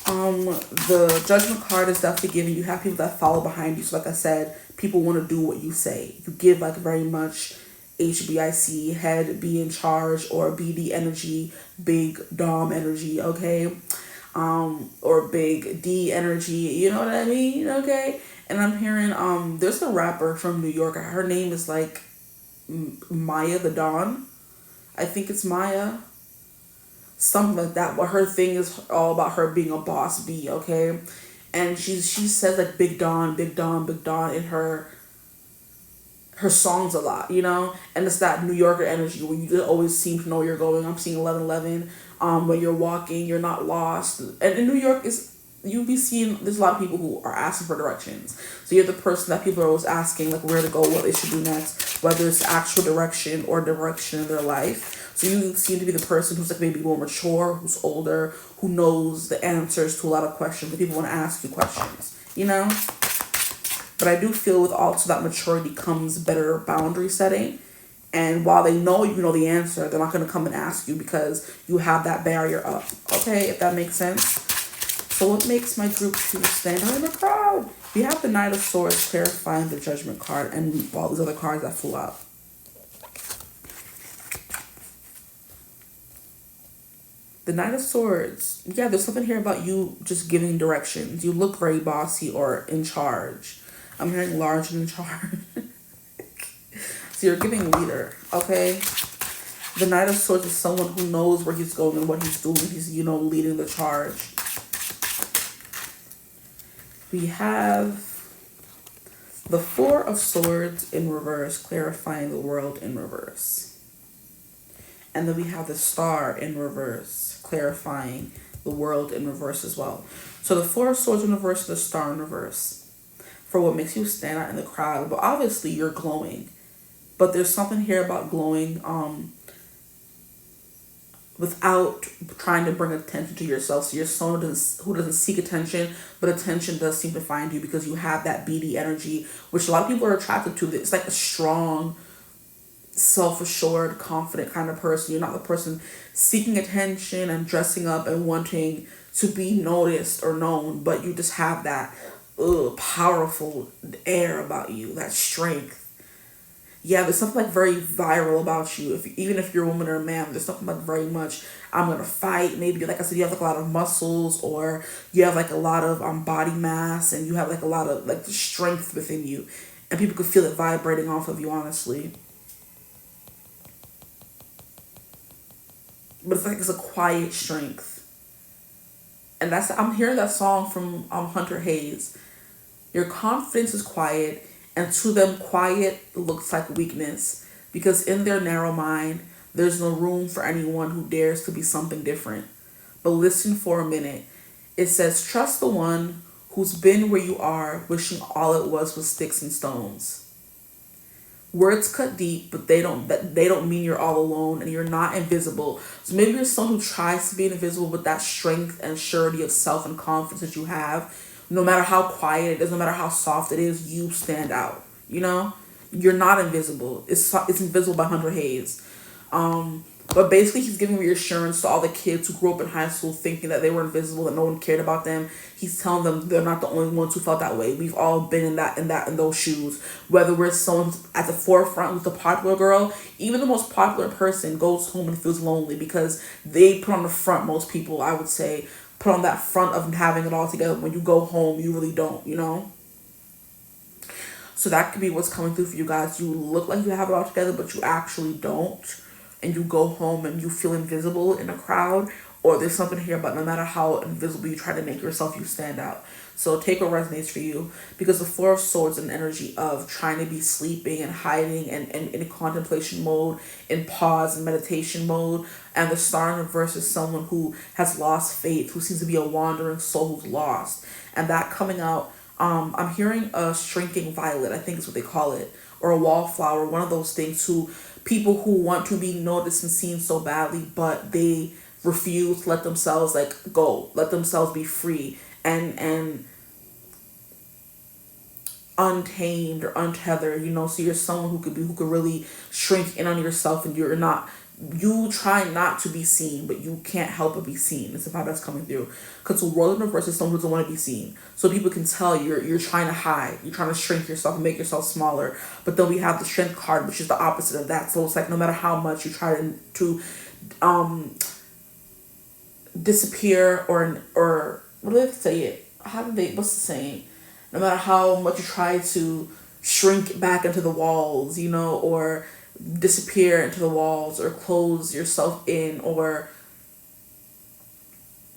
The Judgment card is definitely giving you have people that follow behind you. So like I said, people want to do what you say. You give like very much 𝐻𝐵IC, head, be in charge, or BD energy, big Dom energy, okay? Or big D energy, you know what I mean, okay? And I'm hearing, there's a rapper from New York, her name is like Maya the Dawn. I think it's Maya. Something like that. But her thing is all about her being a boss bee, okay? And she says like Big Dawn, Big Dawn, Big Dawn in her songs a lot, you know? And it's that New Yorker energy where you just always seem to know where you're going. I'm seeing 1111. When you're walking, you're not lost. And in New York, you'll be seeing, there's a lot of people who are asking for directions. So you're the person that people are always asking like where to go, what they should do next, whether it's actual direction or direction in their life. So you seem to be the person who's like maybe more mature, who's older, who knows the answers to a lot of questions. The people want to ask you questions, you know? But I do feel with also that maturity comes better boundary setting. And while they know you know the answer, they're not going to come and ask you because you have that barrier up. Okay, if that makes sense. So what makes my group 2 stand out in the crowd? We have the Knight of Swords clarifying the Judgment card and all these other cards that flew out. The Knight of Swords. Yeah, there's something here about you just giving directions. You look very bossy or in charge. I'm hearing large and in charge. So you're giving leader, okay? The Knight of Swords is someone who knows where he's going and what he's doing. He's, you know, leading the charge. We have the Four of Swords in reverse, clarifying the world in reverse. And then we have the Star in reverse, clarifying the world in reverse as well. So the Four of Swords in reverse, the Star in reverse. For what makes you stand out in the crowd. But obviously you're glowing. But there's something here about glowing without trying to bring attention to yourself. So you're someone who doesn't seek attention, but attention does seem to find you because you have that BD energy, which a lot of people are attracted to. It's like a strong, self-assured, confident kind of person. You're not the person seeking attention and dressing up and wanting to be noticed or known, but you just have that powerful air about you, that strength. Yeah, there's something like very viral about you. Even if you're a woman or a man, there's something like very much, I'm gonna fight. Maybe like I said, you have like a lot of muscles, or you have like a lot of body mass, and you have like a lot of like strength within you, and people could feel it vibrating off of you, honestly. But it's like it's a quiet strength, and I'm hearing that song from Hunter Hayes. Your confidence is quiet. And to them, quiet looks like weakness because in their narrow mind, there's no room for anyone who dares to be something different. But listen for a minute. It says, trust the one who's been where you are, wishing all it was sticks and stones. Words cut deep, but they don't mean you're all alone and you're not invisible. So maybe you're someone who tries to be invisible, but that strength and surety of self and confidence that you have, no matter how quiet it is, no matter how soft it is, you stand out, you know? You're not invisible. It's Invisible by Hunter Hayes. But basically he's giving reassurance to all the kids who grew up in high school thinking that they were invisible, that no one cared about them. He's telling them they're not the only ones who felt that way. We've all been in those shoes. Whether we're someone at the forefront who's the popular girl, even the most popular person goes home and feels lonely because they put on the front, most people, I would say, put on that front of having it all together. When you go home, you really don't, you know? So that could be what's coming through for you guys. You look like you have it all together, but you actually don't. And you go home and you feel invisible in a crowd. Or there's something here about no matter how invisible you try to make yourself, you stand out. So take what resonates for you, because the Four of Swords is an energy of trying to be sleeping and hiding and in contemplation mode, in pause and meditation mode. And the Star in reverse is someone who has lost faith, who seems to be a wandering soul who's lost. And that coming out, I'm hearing a shrinking violet, I think is what they call it, or a wallflower, one of those things, who people who want to be noticed and seen so badly, but they refuse to let themselves like go, let themselves be free and untamed or untethered, you know. So you're someone who could really shrink in on yourself, and you try not to be seen, but you can't help but be seen. It's about that's coming through. Because the world universe is someone who doesn't want to be seen. So people can tell you're trying to hide. You're trying to shrink yourself and make yourself smaller. But then we have the strength card, which is the opposite of that. So it's like no matter how much you try to disappear or what do they say it? What's the saying? No matter how much you try to shrink back into the walls, you know, or disappear into the walls, or close yourself in, or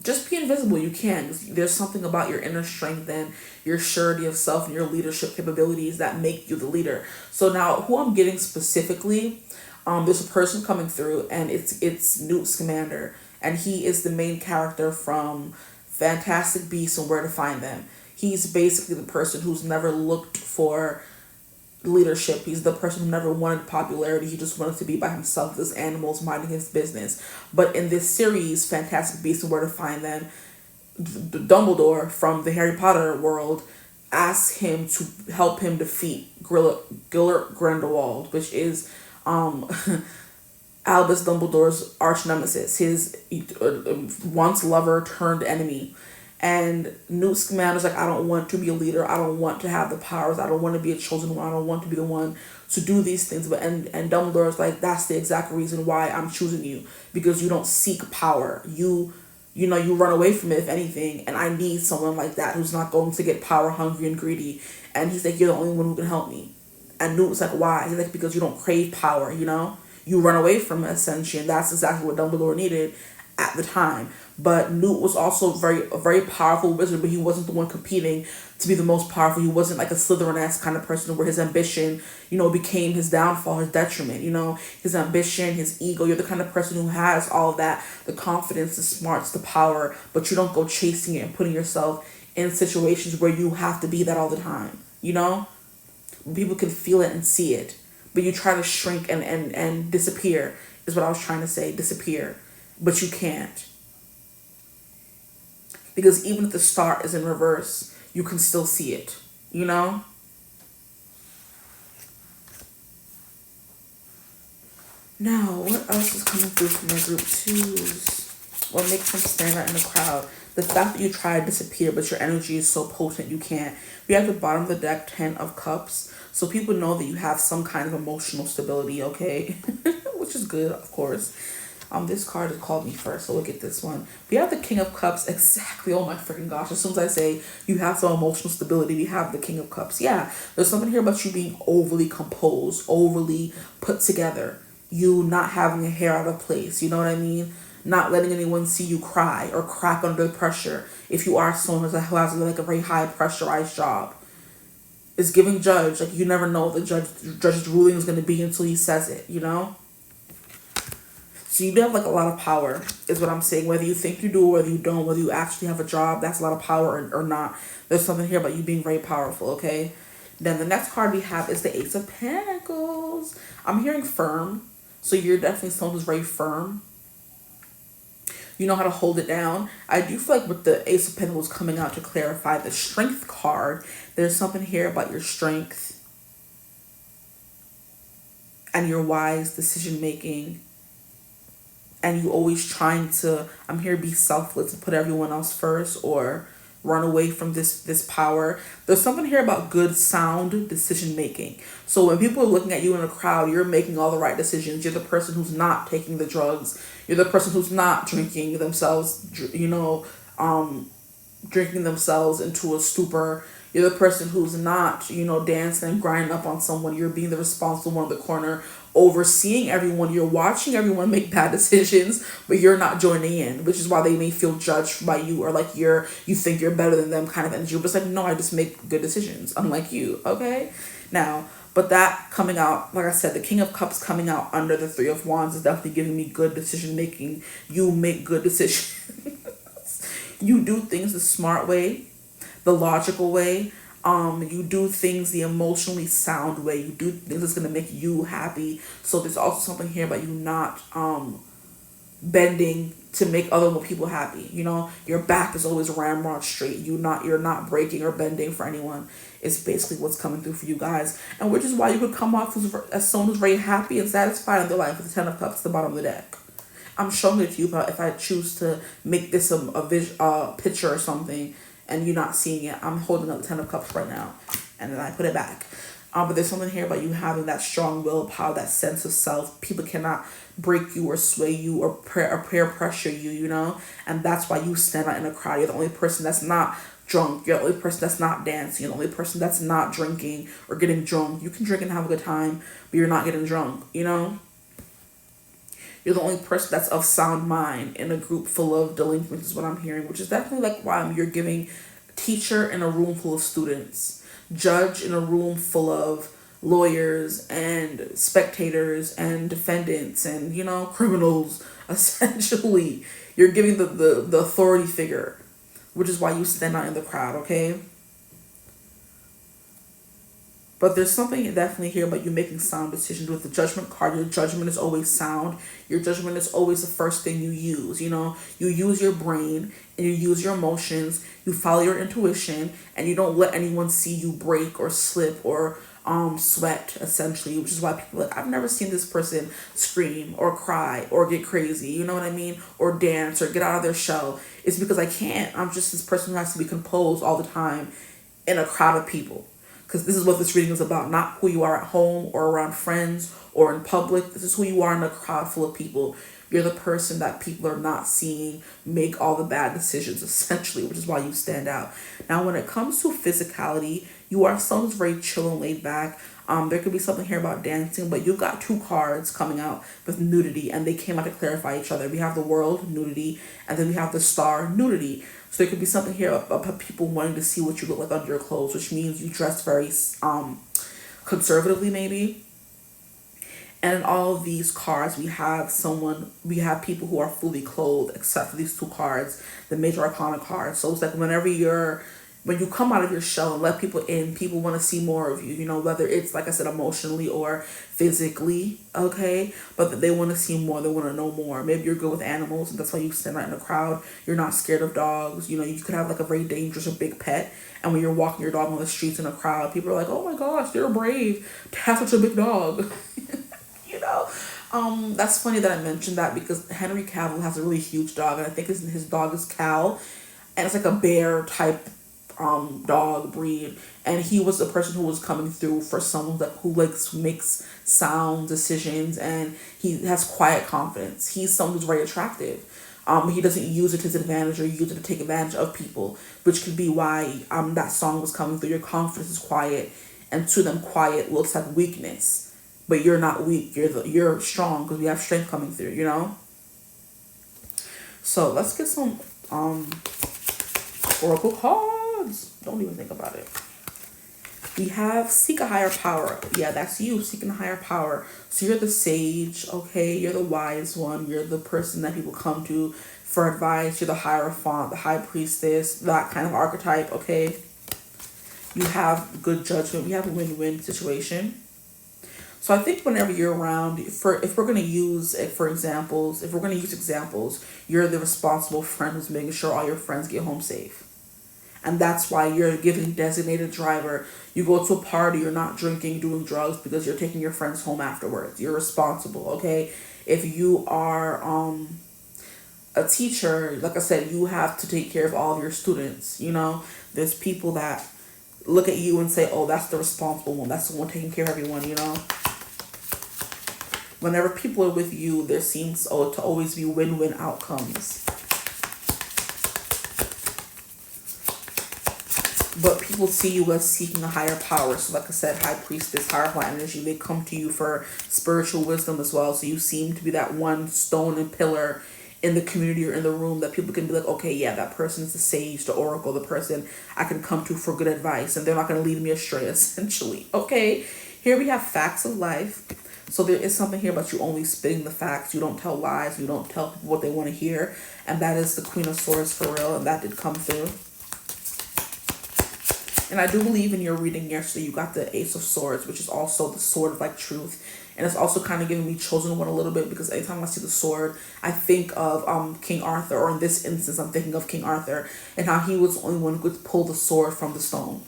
just be invisible, you can. There's something about your inner strength and your surety of self and your leadership capabilities that make you the leader. So now who I'm getting specifically, there's a person coming through, and it's Newt Scamander, and he is the main character from Fantastic Beasts and Where to Find Them. He's basically the person who's never looked for leadership. He's the person who never wanted popularity. He just wanted to be by himself, this animals minding his business. But in this series, Fantastic Beasts and Where to Find Them, Dumbledore from the Harry Potter world asks him to help him defeat Gellert Grindelwald, which is Albus Dumbledore's arch nemesis, his once lover turned enemy. And Newt Scamander's like, I don't want to be a leader. I don't want to have the powers. I don't want to be a chosen one. I don't want to be the one to do these things. But and Dumbledore's like, that's the exact reason why I'm choosing you, because you don't seek power. You run away from it, if anything. And I need someone like that who's not going to get power hungry and greedy. And he's like, you're the only one who can help me. And Newt was like, why? He's like, because you don't crave power, you know? You run away from it, essentially. And that's exactly what Dumbledore needed at the time. But Newt was also a very powerful wizard, but he wasn't the one competing to be the most powerful. He wasn't like a Slytherin-esque kind of person where his ambition, became his downfall, his detriment, his ambition, his ego. You're the kind of person who has all of that, the confidence, the smarts, the power, but you don't go chasing it and putting yourself in situations where you have to be that all the time, People can feel it and see it, but you try to shrink and disappear is what I was trying to say, disappear, but you can't. Because even if the star is in reverse, you can still see it, Now, what else is coming through from my group twos? What makes them stand out in the crowd? The fact that you try to disappear, but your energy is so potent you can't. We have the bottom of the deck, 10 of Cups. So people know that you have some kind of emotional stability, okay? Which is good, of course. This card has called me first, so look at this one. We have the King of Cups, exactly. Oh my freaking gosh. As soon as I say you have some emotional stability, we have the King of Cups. Yeah, there's something here about you being overly composed, overly put together. You not having a hair out of place, you know what I mean? Not letting anyone see you cry or crack under pressure. If you are someone who has like a very high pressurized job. It's giving judge. Like you never know what the judge's ruling is going to be until he says it, So you do have like a lot of power is what I'm saying. Whether you think you do or whether you don't, whether you actually have a job, that's a lot of power or not. There's something here about you being very powerful, okay? Then the next card we have is the Ace of Pentacles. I'm hearing firm. So you're definitely someone who's very firm. You know how to hold it down. I do feel like with the Ace of Pentacles coming out to clarify the Strength card, there's something here about your strength and your wise decision making. And you always trying to, I'm here, be selfless and put everyone else first or run away from this power. There's something here about good, sound decision making. So when people are looking at you in a crowd, you're making all the right decisions. You're the person who's not taking the drugs. You're the person who's not drinking themselves, drinking themselves into a stupor. You're the person who's not, dancing and grinding up on someone. You're being the responsible one in the corner, overseeing everyone. You're watching everyone make bad decisions, but you're not joining in, which is why they may feel judged by you, or like you think you're better than them kind of energy. But it's like, no, I just make good decisions, unlike you, okay? Now, but that coming out, like I said, the King of Cups coming out under the Three of Wands is definitely giving me good decision making. You make good decisions. You do things the smart way, the logical way. You do things the emotionally sound way. You do things that's gonna make you happy. So there's also something here about you not bending to make other people happy. You know, your back is always ramrod straight. You're not breaking or bending for anyone. It's basically what's coming through for you guys, and which is why you could come off as someone who's very happy and satisfied in their life with the Ten of Cups at the bottom of the deck. I'm showing it to you, but if I choose to make this a picture or something, and you're not seeing it, I'm holding up the Ten of Cups right now, and then I put it back. But there's something here about you having that strong willpower, that sense of self. People cannot break you or sway you or peer pressure you, you know? And that's why you stand out in a crowd. You're the only person that's not drunk. You're the only person that's not dancing. You're the only person that's not drinking or getting drunk. You can drink and have a good time, but you're not getting drunk, you know? You're the only person that's of sound mind in a group full of delinquents is what I'm hearing, which is definitely like why you're giving teacher in a room full of students, judge in a room full of lawyers and spectators and defendants and, you know, criminals. Essentially, you're giving the authority figure, which is why you stand out in the crowd, okay? But there's something definitely here about you making sound decisions with the Judgment card. Your judgment is always sound. Your judgment is always the first thing you use, you know? You use your brain and you use your emotions. You follow your intuition and you don't let anyone see you break or slip or sweat, essentially, which is why people are like, I've never seen this person scream or cry or get crazy, you know what I mean? Or dance or get out of their shell. It's because I can't. I'm just this person who has to be composed all the time in a crowd of people. Because this is what this reading is about, not who you are at home or around friends or in public. This is who you are in a crowd full of people. You're the person that people are not seeing make all the bad decisions, essentially, which is why you stand out. Now, when it comes to physicality, you are someone who's very chill and laid back. There could be something here about dancing, but you've got two cards coming out with nudity, and they came out to clarify each other. We have the World, nudity, and then we have the Star, nudity. So there could be something here about people wanting to see what you look like under your clothes, which means you dress very conservatively, maybe. And in all of these cards, we have people who are fully clothed, except for these two cards, the Major Arcana cards. So it's like when you come out of your shell and let people in, people want to see more of you, you know, whether it's, like I said, emotionally or physically, okay? But they want to see more, they want to know more. Maybe you're good with animals, and that's why you stand out in a crowd. You're not scared of dogs. You know, you could have, like, a very dangerous or big pet, and when you're walking your dog on the streets in a crowd, people are like, oh my gosh, you're brave to have such a big dog. You know? That's funny that I mentioned that because Henry Cavill has a really huge dog, and I think his dog is Cal, and it's like a bear type dog breed, and he was the person who was coming through for someone who makes sound decisions, and he has quiet confidence. He's someone who's very attractive. He doesn't use it to his advantage or use it to take advantage of people, which could be why that song was coming through. Your confidence is quiet, and to them quiet looks like weakness, but you're not weak. You're strong because we have strength coming through, you know. So let's get some oracle cards. Don't even think about it. We have seek a higher power. Yeah, that's you, seeking a higher power. So you're the sage, okay? You're the wise one. You're the person that people come to for advice. You're the hierophant, the high priestess, that kind of archetype, okay? You have good judgment. We have a win-win situation. So I think whenever you're around, if we're going to use examples, you're the responsible friend who's making sure all your friends get home safe. And that's why you're giving designated driver. You go to a party, you're not drinking, doing drugs because you're taking your friends home afterwards. You're responsible, okay? If you are a teacher, like I said, you have to take care of all of your students, you know? There's people that look at you and say, oh, that's the responsible one. That's the one taking care of everyone, you know? Whenever people are with you, there seems to always be win-win outcomes. But people see you as seeking a higher power. So like I said, high priestess, higher high energy, they come to you for spiritual wisdom as well. So you seem to be that one stone and pillar in the community or in the room that people can be like, okay, yeah, that person's the sage, the oracle, the person I can come to for good advice, and they're not going to lead me astray, essentially. Okay, here we have facts of life. So there is something here about you only spitting the facts. You don't tell lies. You don't tell people what they want to hear. And that is the Queen of Swords for real. And that did come through. And I do believe in your reading yesterday, you got the Ace of Swords, which is also the sword of like truth. And it's also kind of giving me chosen one a little bit, because anytime I see the sword, I think of King Arthur, or in this instance, I'm thinking of King Arthur and how he was the only one who could pull the sword from the stone.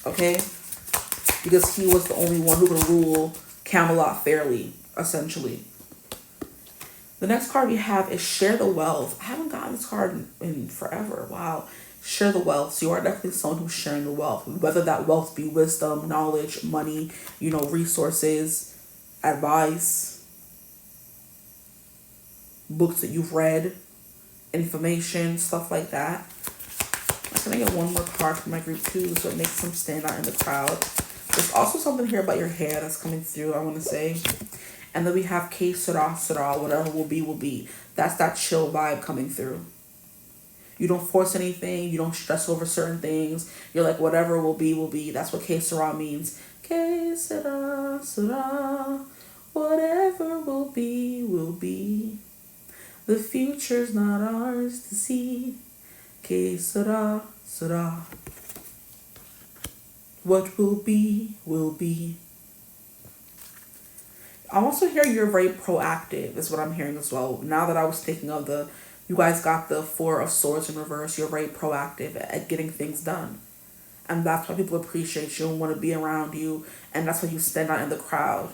Okay? Because he was the only one who could rule Camelot fairly, essentially. The next card we have is Share the Wealth. I haven't gotten this card in forever. Wow. Share the wealth. So you are definitely someone who's sharing the wealth. Whether that wealth be wisdom, knowledge, money, resources, advice, books that you've read, information, stuff like that. I'm going to get one more card from my group too, so it makes them stand out in the crowd. There's also something here about your hair that's coming through, I want to say. And then we have 𝐓𝐻𝐈𝐌𝐄𝐒𝐓𝐀𝐌𝐿𝐄𝐢𝐨𝐬, whatever will be. That's that chill vibe coming through. You don't force anything. You don't stress over certain things. You're like, whatever will be, will be. That's what 𝐓𝐻𝐈𝐿𝐿 means. 𝐓𝐻𝐈𝐿𝐿𝐿, whatever will be, will be. The future's not ours to see. 𝐓𝐻𝐈𝐿𝐿𝐿. What will be, will be. I also hear you're very proactive, is what I'm hearing as well. Now that I was thinking of you guys got the Four of Swords in reverse, you're very proactive at getting things done. And that's why people appreciate you and want to be around you. And that's why you stand out in the crowd.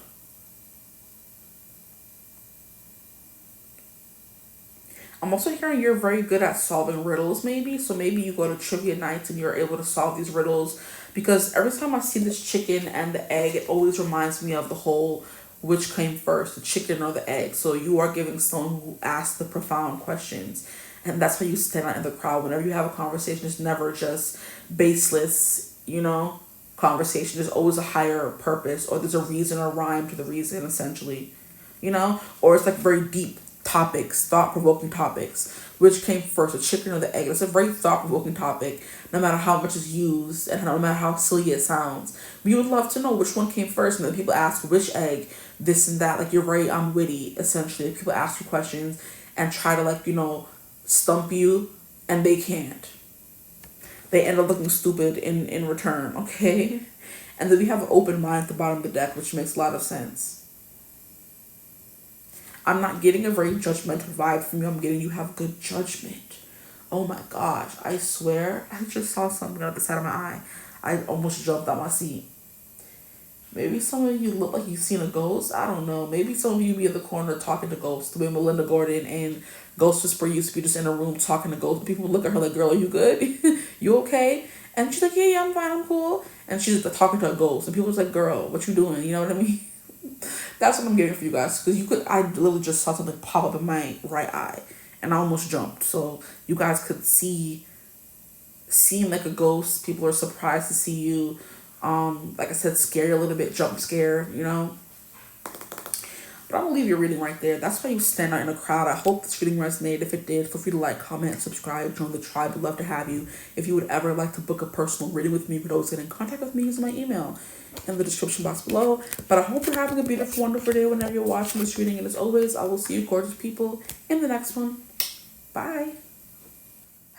I'm also hearing you're very good at solving riddles, maybe. So maybe you go to trivia nights and you're able to solve these riddles. Because every time I see this chicken and the egg, it always reminds me of the whole which came first, the chicken or the egg. So you are giving someone who asks the profound questions. And that's how you stand out in the crowd. Whenever you have a conversation, it's never just baseless, conversation. There's always a higher purpose, or there's a reason or rhyme to the reason, essentially. Or it's like very deep topics, thought-provoking topics. Which came first, the chicken or the egg? It's a very thought-provoking topic, no matter how much is used and no matter how silly it sounds. We would love to know which one came first, and then people ask which egg, this and that. Like, you're very witty, essentially. People ask you questions and try to, stump you, and they can't. They end up looking stupid in return, okay? And then we have an open mind at the bottom of the deck, which makes a lot of sense. I'm not getting a very judgmental vibe from you. I'm getting you have good judgment. Oh my gosh. I swear, I just saw something out the side of my eye. I almost jumped out my seat. Maybe some of you look like you've seen a ghost. I don't know. Maybe some of you be in the corner talking to ghosts. The way Melinda Gordon and Ghost Whisperer used to be just in a room talking to ghosts. People would look at her like, girl, are you good? You okay? And she's like, yeah, I'm fine, I'm cool. And she's like, talking to a ghost. And people was like, girl, what you doing? You know what I mean? That's what I'm getting for you guys. Because I literally just saw something pop up in my right eye. And I almost jumped. So you guys could seem like a ghost. People are surprised to see you. Like I said, scare you a little bit, jump scare, But I'm going to leave your reading right there. That's why you stand out in a crowd. I hope this reading resonated. If it did, feel free to like, comment, subscribe, join the tribe. We'd love to have you. If you would ever like to book a personal reading with me, you could always get in contact with me using my email in the description box below. But I hope you're having a beautiful, wonderful day whenever you're watching this reading. And as always, I will see you gorgeous people in the next one. Bye.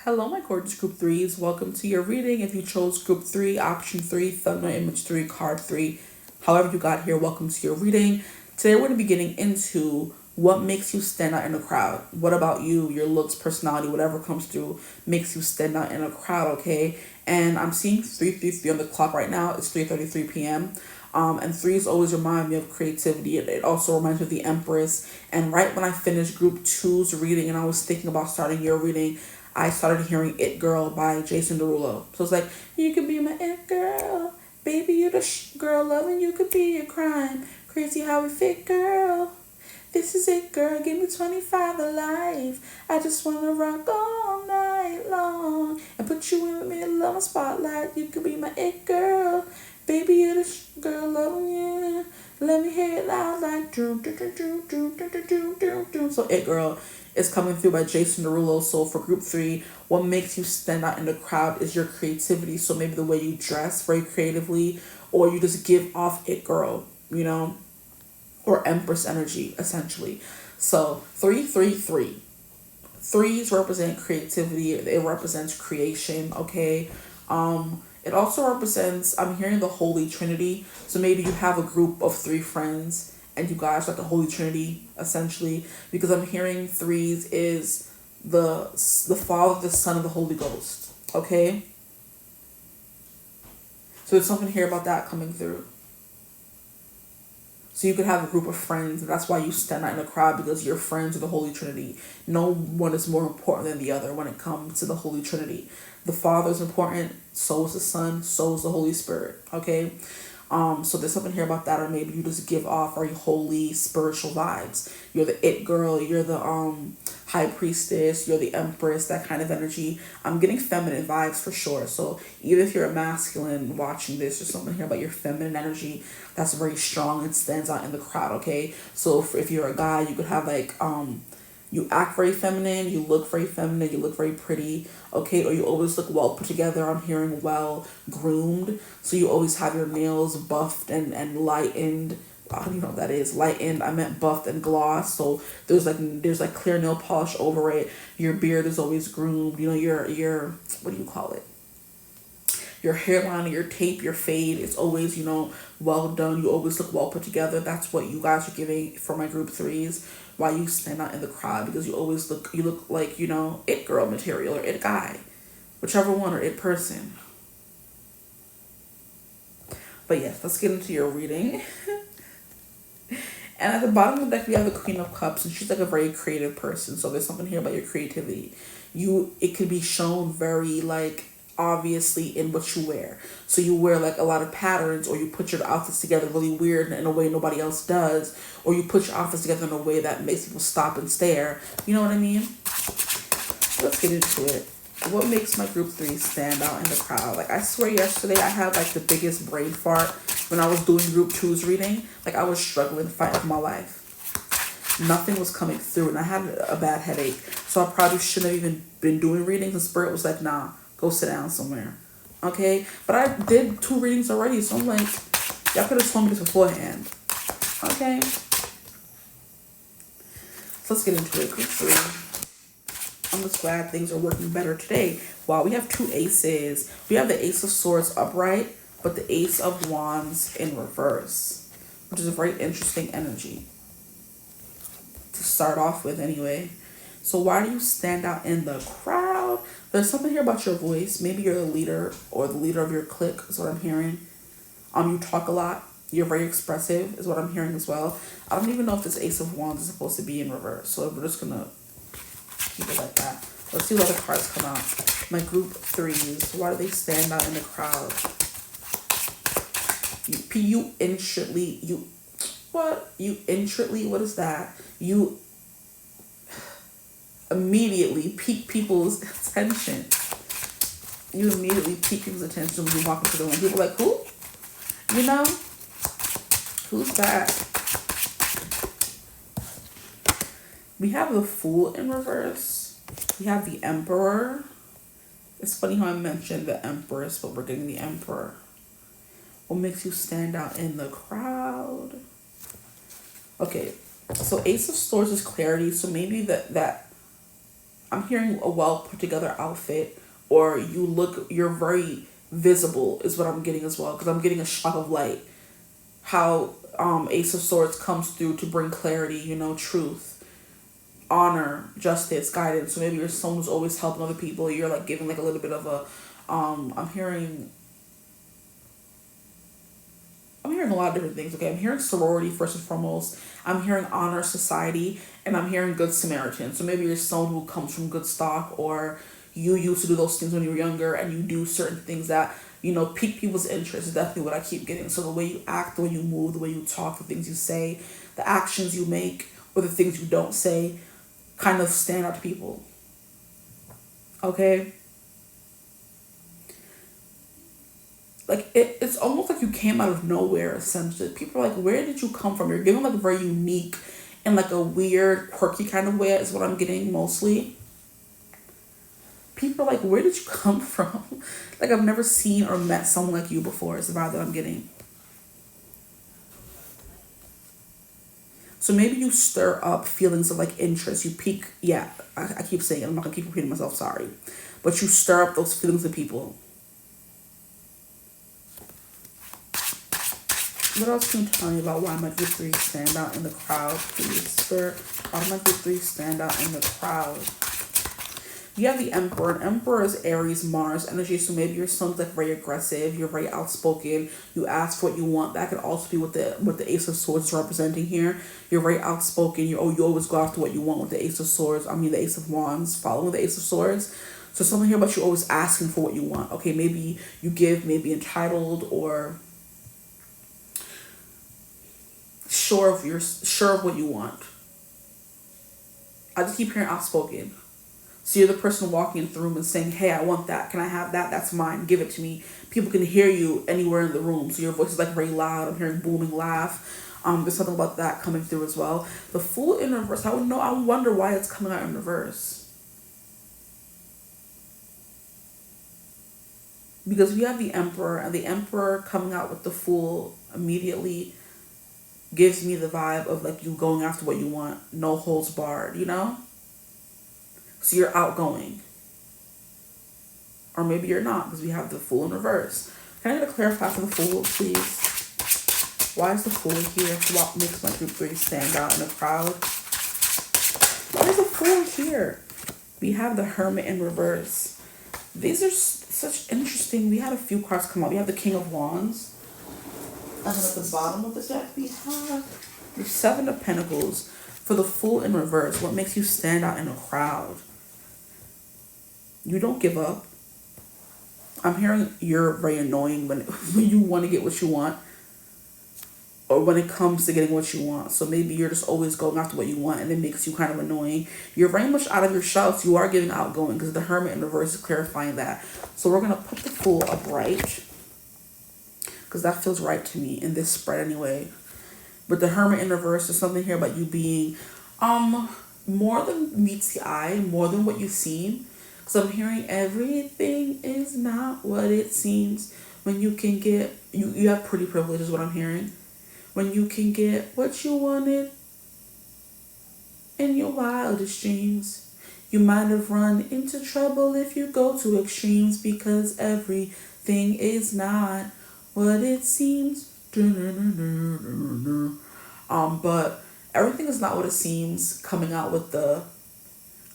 Hello, my gorgeous group 3s. Welcome to your reading. If you chose group 3, option 3, thumbnail image 3, card 3, however you got here, welcome to your reading. Today, we're going to be getting into what makes you stand out in a crowd. What about you, your looks, personality, whatever comes through makes you stand out in a crowd, okay? And I'm seeing 3:33 on the clock right now. It's 3:33 p.m. And 3s always remind me of creativity. It also reminds me of the Empress. And right when I finished group 2's reading and I was thinking about starting your reading, I started hearing It Girl by Jason Derulo. So it's like, you could be my it girl. Baby, you the girl loving you could be a crime. Crazy how we fit, girl. This is it, girl, give me 25 to life. I just wanna rock all night long and put you in the middle of a spotlight. You could be my it girl, baby, you're the girl, love you. Let me hear it loud like do do do do do do do do do do. So it girl is coming through by Jason Derulo. So for group 3, what makes you stand out in the crowd is your creativity. So maybe the way you dress very creatively, or you just give off it girl, you know, or Empress energy, essentially. So 333. Threes represent creativity. It represents creation, okay? It also represents, I'm hearing the Holy Trinity. So maybe you have a group of 3 friends and you guys like the Holy Trinity, essentially. Because I'm hearing threes is the Father, the Son, and the Holy Ghost, okay? So there's something here about that coming through. So you could have a group of friends, and that's why you stand out in the crowd, because you're friends with the Holy Trinity. No one is more important than the other when it comes to the Holy Trinity. The Father is important, so is the Son, so is the Holy Spirit, okay? So there's something here about that, or maybe you just give off very holy, spiritual vibes. You're the it girl, you're the high priestess, you're the empress, that kind of energy. I'm getting feminine vibes for sure. So even if you're a masculine watching this, there's something here about your feminine energy that's very strong and stands out in the crowd, okay? So if you're a guy, you could have like you act very feminine, you look very feminine, you look very pretty, okay? Or you always look well put together. I'm hearing well groomed. So you always have your nails buffed and lightened. I don't even know what that is. Lightened, I meant buffed and gloss. So there's like clear nail polish over it. Your beard is always groomed. You know, your what do you call it? Your hairline, your tape, your fade is always, you know, well done. You always look well put together. That's what you guys are giving for my group 3s. Why you stand out in the crowd, because you look like, you know, it girl material, or it guy, whichever one, or it person. But yes, let's get into your reading. And at the bottom of the deck, we have the Queen of Cups, and she's like a very creative person. So there's something here about your creativity. It can be shown very like obviously in what you wear. So you wear like a lot of patterns, or you put your outfits together really weird in a way nobody else does, or you put your outfits together in a way that makes people stop and stare. You know what I mean? Let's get into it. What makes my group 3 stand out in the crowd? Like, I swear yesterday I had like the biggest brain fart when I was doing group 2's reading. Like, I was struggling to fight for my life. Nothing was coming through, and I had a bad headache. So I probably shouldn't have even been doing readings, and Spirit was like, nah, go sit down somewhere. Okay? But I did 2 readings already, so I'm like, y'all could have told me this beforehand. Okay? So let's get into it. Group 3. I'm just glad things are working better today. Wow, we have 2 aces. We have the Ace of Swords upright, but the Ace of Wands in reverse, which is a very interesting energy to start off with anyway. So why do you stand out in the crowd? There's something here about your voice. Maybe you're the leader, or the leader of your clique is what I'm hearing. You talk a lot. You're very expressive is what I'm hearing as well. I don't even know if this Ace of Wands is supposed to be in reverse. So we're just going to keep it like that. Let's see what other cards come out. My group 3s. Why do they stand out in the crowd? What is that? You immediately pique people's attention. You immediately pique people's attention when you walk into the room. People are like, who? You know? Who's that? We have the Fool in reverse. We have the Emperor. It's funny how I mentioned the Empress, but we're getting the Emperor. What makes you stand out in the crowd? Okay, so Ace of Swords is clarity. So maybe that I'm hearing a well put together outfit, or you're very visible is what I'm getting as well, because I'm getting a shock of light. How Ace of Swords comes through to bring clarity, you know, truth, honor, justice, guidance. So maybe you're someone who's always helping other people. You're like giving like a little bit of a I'm hearing a lot of different things. Okay, I'm hearing sorority first and foremost. I'm hearing honor society, and I'm hearing good Samaritan. So maybe you're someone who comes from good stock, or you used to do those things when you were younger, and you do certain things that, you know, pique people's interest. Is definitely what I keep getting. So the way you act, the way you move, the way you talk, the things you say, the actions you make, or the things you don't say kind of stand out to people. Okay? Like, it's almost like you came out of nowhere, essentially. People are like, where did you come from? You're given, like, very unique and, like, a weird, quirky kind of way is what I'm getting mostly. People are like, where did you come from? Like, I've never seen or met someone like you before is the vibe that I'm getting. So maybe you stir up feelings of, like, interest. You pique, yeah, I keep saying it. I'm not going to keep repeating myself, sorry. But you stir up those feelings in people. What else can you tell me about why my group 3 stand out in the crowd, please, Spirit? Why my group 3 stand out in the crowd? You have the Emperor, and Emperor is Aries, Mars energy, so maybe your son's like very aggressive, you're very outspoken, you ask for what you want. That could also be what the Ace of Swords is representing here. You're very outspoken, you always go after what you want with the Ace of Swords, the Ace of Wands, following the Ace of Swords. So something here about you always asking for what you want. Okay, maybe you give, maybe entitled, or sure of what you want. I just keep hearing outspoken. So you're the person walking into the room and saying, hey, I want that. Can I have that? That's mine. Give it to me. People can hear you anywhere in the room. So your voice is like very loud. I'm hearing booming laugh. There's something about that coming through as well. The Fool in reverse. I wonder why it's coming out in reverse. Because we have the Emperor, and the Emperor coming out with the Fool immediately gives me the vibe of like you going after what you want. No holds barred, you know? So you're outgoing. Or maybe you're not, because we have the Fool in reverse. Can I get a clarify for the Fool, please? Why is the Fool here? What makes my group 3 stand out in the crowd? Why is the Fool here? We have the Hermit in reverse. These are such interesting. We had a few cards come out. We have the King of Wands. And then at the bottom of the deck, we have the Seven of Pentacles. For the Fool in reverse, what makes you stand out in a crowd? You don't give up. I'm hearing you're very annoying when you want to get what you want, or when it comes to getting what you want. So maybe you're just always going after what you want, and it makes you kind of annoying. You're very much out of your shell, so you are getting outgoing, because the Hermit in reverse is clarifying that. So we're going to put the Fool upright, because that feels right to me in this spread anyway. But the Hermit in reverse, there's something here about you being more than meets the eye, more than what you seem. So I'm hearing everything is not what it seems. When you can get, you have pretty privilege is what I'm hearing. When you can get what you wanted in your wildest dreams. You might have run into trouble if you go to extremes, because everything is not what it seems. But everything is not what it seems, coming out with the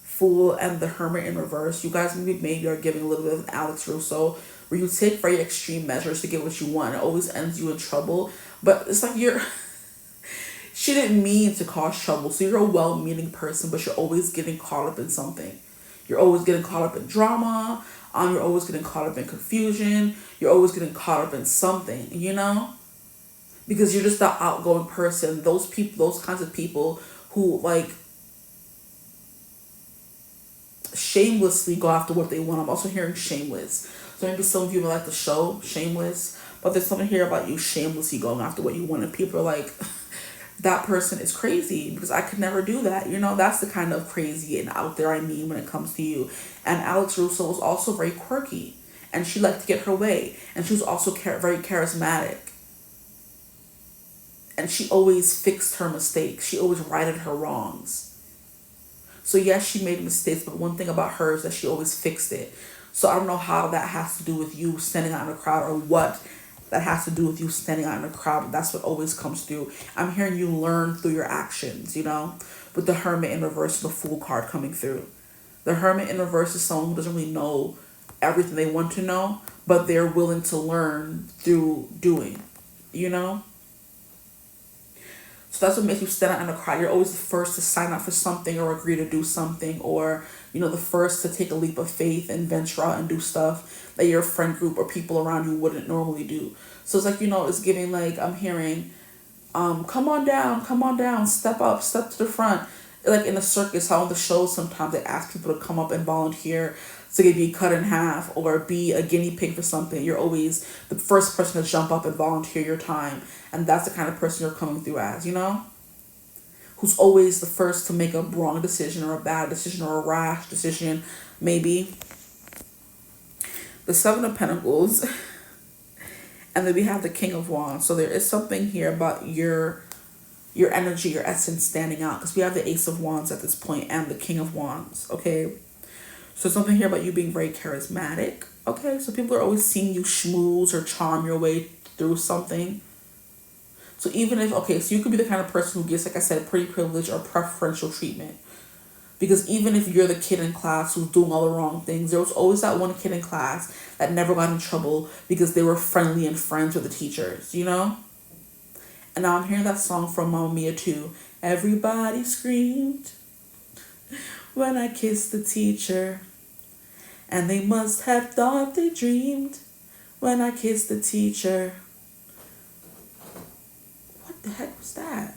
Fool and the Hermit in reverse. You guys maybe are giving a little bit of an Alex Russo, where you take very extreme measures to get what you want. It always ends you in trouble. But it's like she didn't mean to cause trouble. So you're a well-meaning person, but you're always getting caught up in something. You're always getting caught up in drama. You're always getting caught up in confusion. You're always getting caught up in something, you know? Because you're just that outgoing person. Those people, those kinds of people who like shamelessly go after what they want. I'm also hearing shameless. So maybe some of you would like the show Shameless, but there's something here about you shamelessly going after what you want, and people are like, that person is crazy, because I could never do that. You know, that's the kind of crazy and out there I mean when it comes to you. And Alex Russo was also very quirky, and she liked to get her way, and she was also very charismatic. And she always fixed her mistakes. She always righted her wrongs. So yes, she made mistakes, but one thing about her is that she always fixed it. So I don't know how that has to do with you standing out in a crowd, or what that has to do with you standing out in a crowd. But that's what always comes through. I'm hearing you learn through your actions, you know, with the Hermit in reverse, the Fool card coming through. The Hermit in reverse is someone who doesn't really know everything they want to know, but they're willing to learn through doing, you know? So that's what makes you stand out in a crowd. You're always the first to sign up for something or agree to do something, or, you know, the first to take a leap of faith and venture out and do stuff that your friend group or people around you wouldn't normally do. So it's like, you know, it's giving like, I'm hearing Come on down, step up, step to the front. Like in a circus, how on the shows sometimes they ask people to come up and volunteer to be cut in half or be a guinea pig for something. You're always the first person to jump up and volunteer your time. And that's the kind of person you're coming through as, you know? Who's always the first to make a wrong decision or a bad decision or a rash decision, maybe. The Seven of Pentacles. And then we have the King of Wands. So there is something here about your energy, your essence standing out. Because we have the Ace of Wands at this point and the King of Wands, okay? So something here about you being very charismatic, okay? So people are always seeing you schmooze or charm your way through something. So even if, okay, so you could be the kind of person who gets, like I said, pretty privilege or preferential treatment. Because even if you're the kid in class who's doing all the wrong things, there was always that one kid in class that never got in trouble because they were friendly and friends with the teachers, you know? And now I'm hearing that song from Mamma Mia too. Everybody screamed when I kissed the teacher. And they must have thought they dreamed when I kissed the teacher. What the heck was that?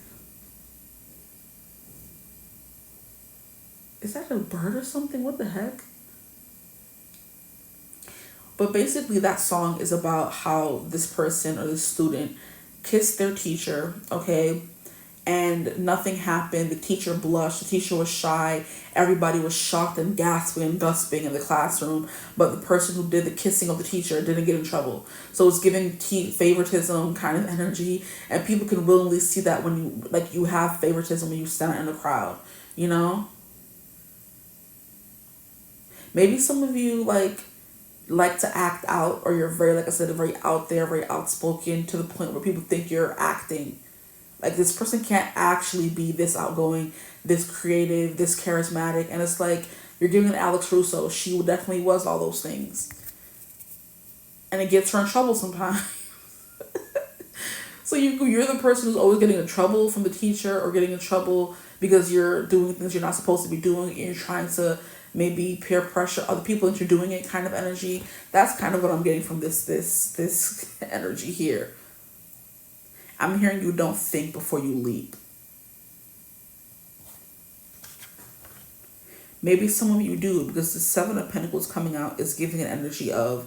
Is that a bird or something? What the heck? But basically that song is about how this person or this student kissed their teacher, okay? And nothing happened. The teacher blushed. The teacher was shy. Everybody was shocked and gasping and gasping in the classroom. But the person who did the kissing of the teacher didn't get in trouble. So it's giving favoritism kind of energy. And people can willingly see that when you have favoritism when you stand in the crowd, you know? Maybe some of you like to act out, or you're very, like I said, very out there, very outspoken to the point where people think you're acting. Like this person can't actually be this outgoing, this creative, this charismatic. And it's like you're giving Alex Russo. She definitely was all those things. And it gets her in trouble sometimes. So you're the person who's always getting in trouble from the teacher or getting in trouble because you're doing things you're not supposed to be doing and you're trying to maybe peer pressure other people into doing it kind of energy. That's kind of what I'm getting from this energy here. I'm hearing you don't think before you leap. Maybe some of you do, because the Seven of Pentacles coming out is giving an energy of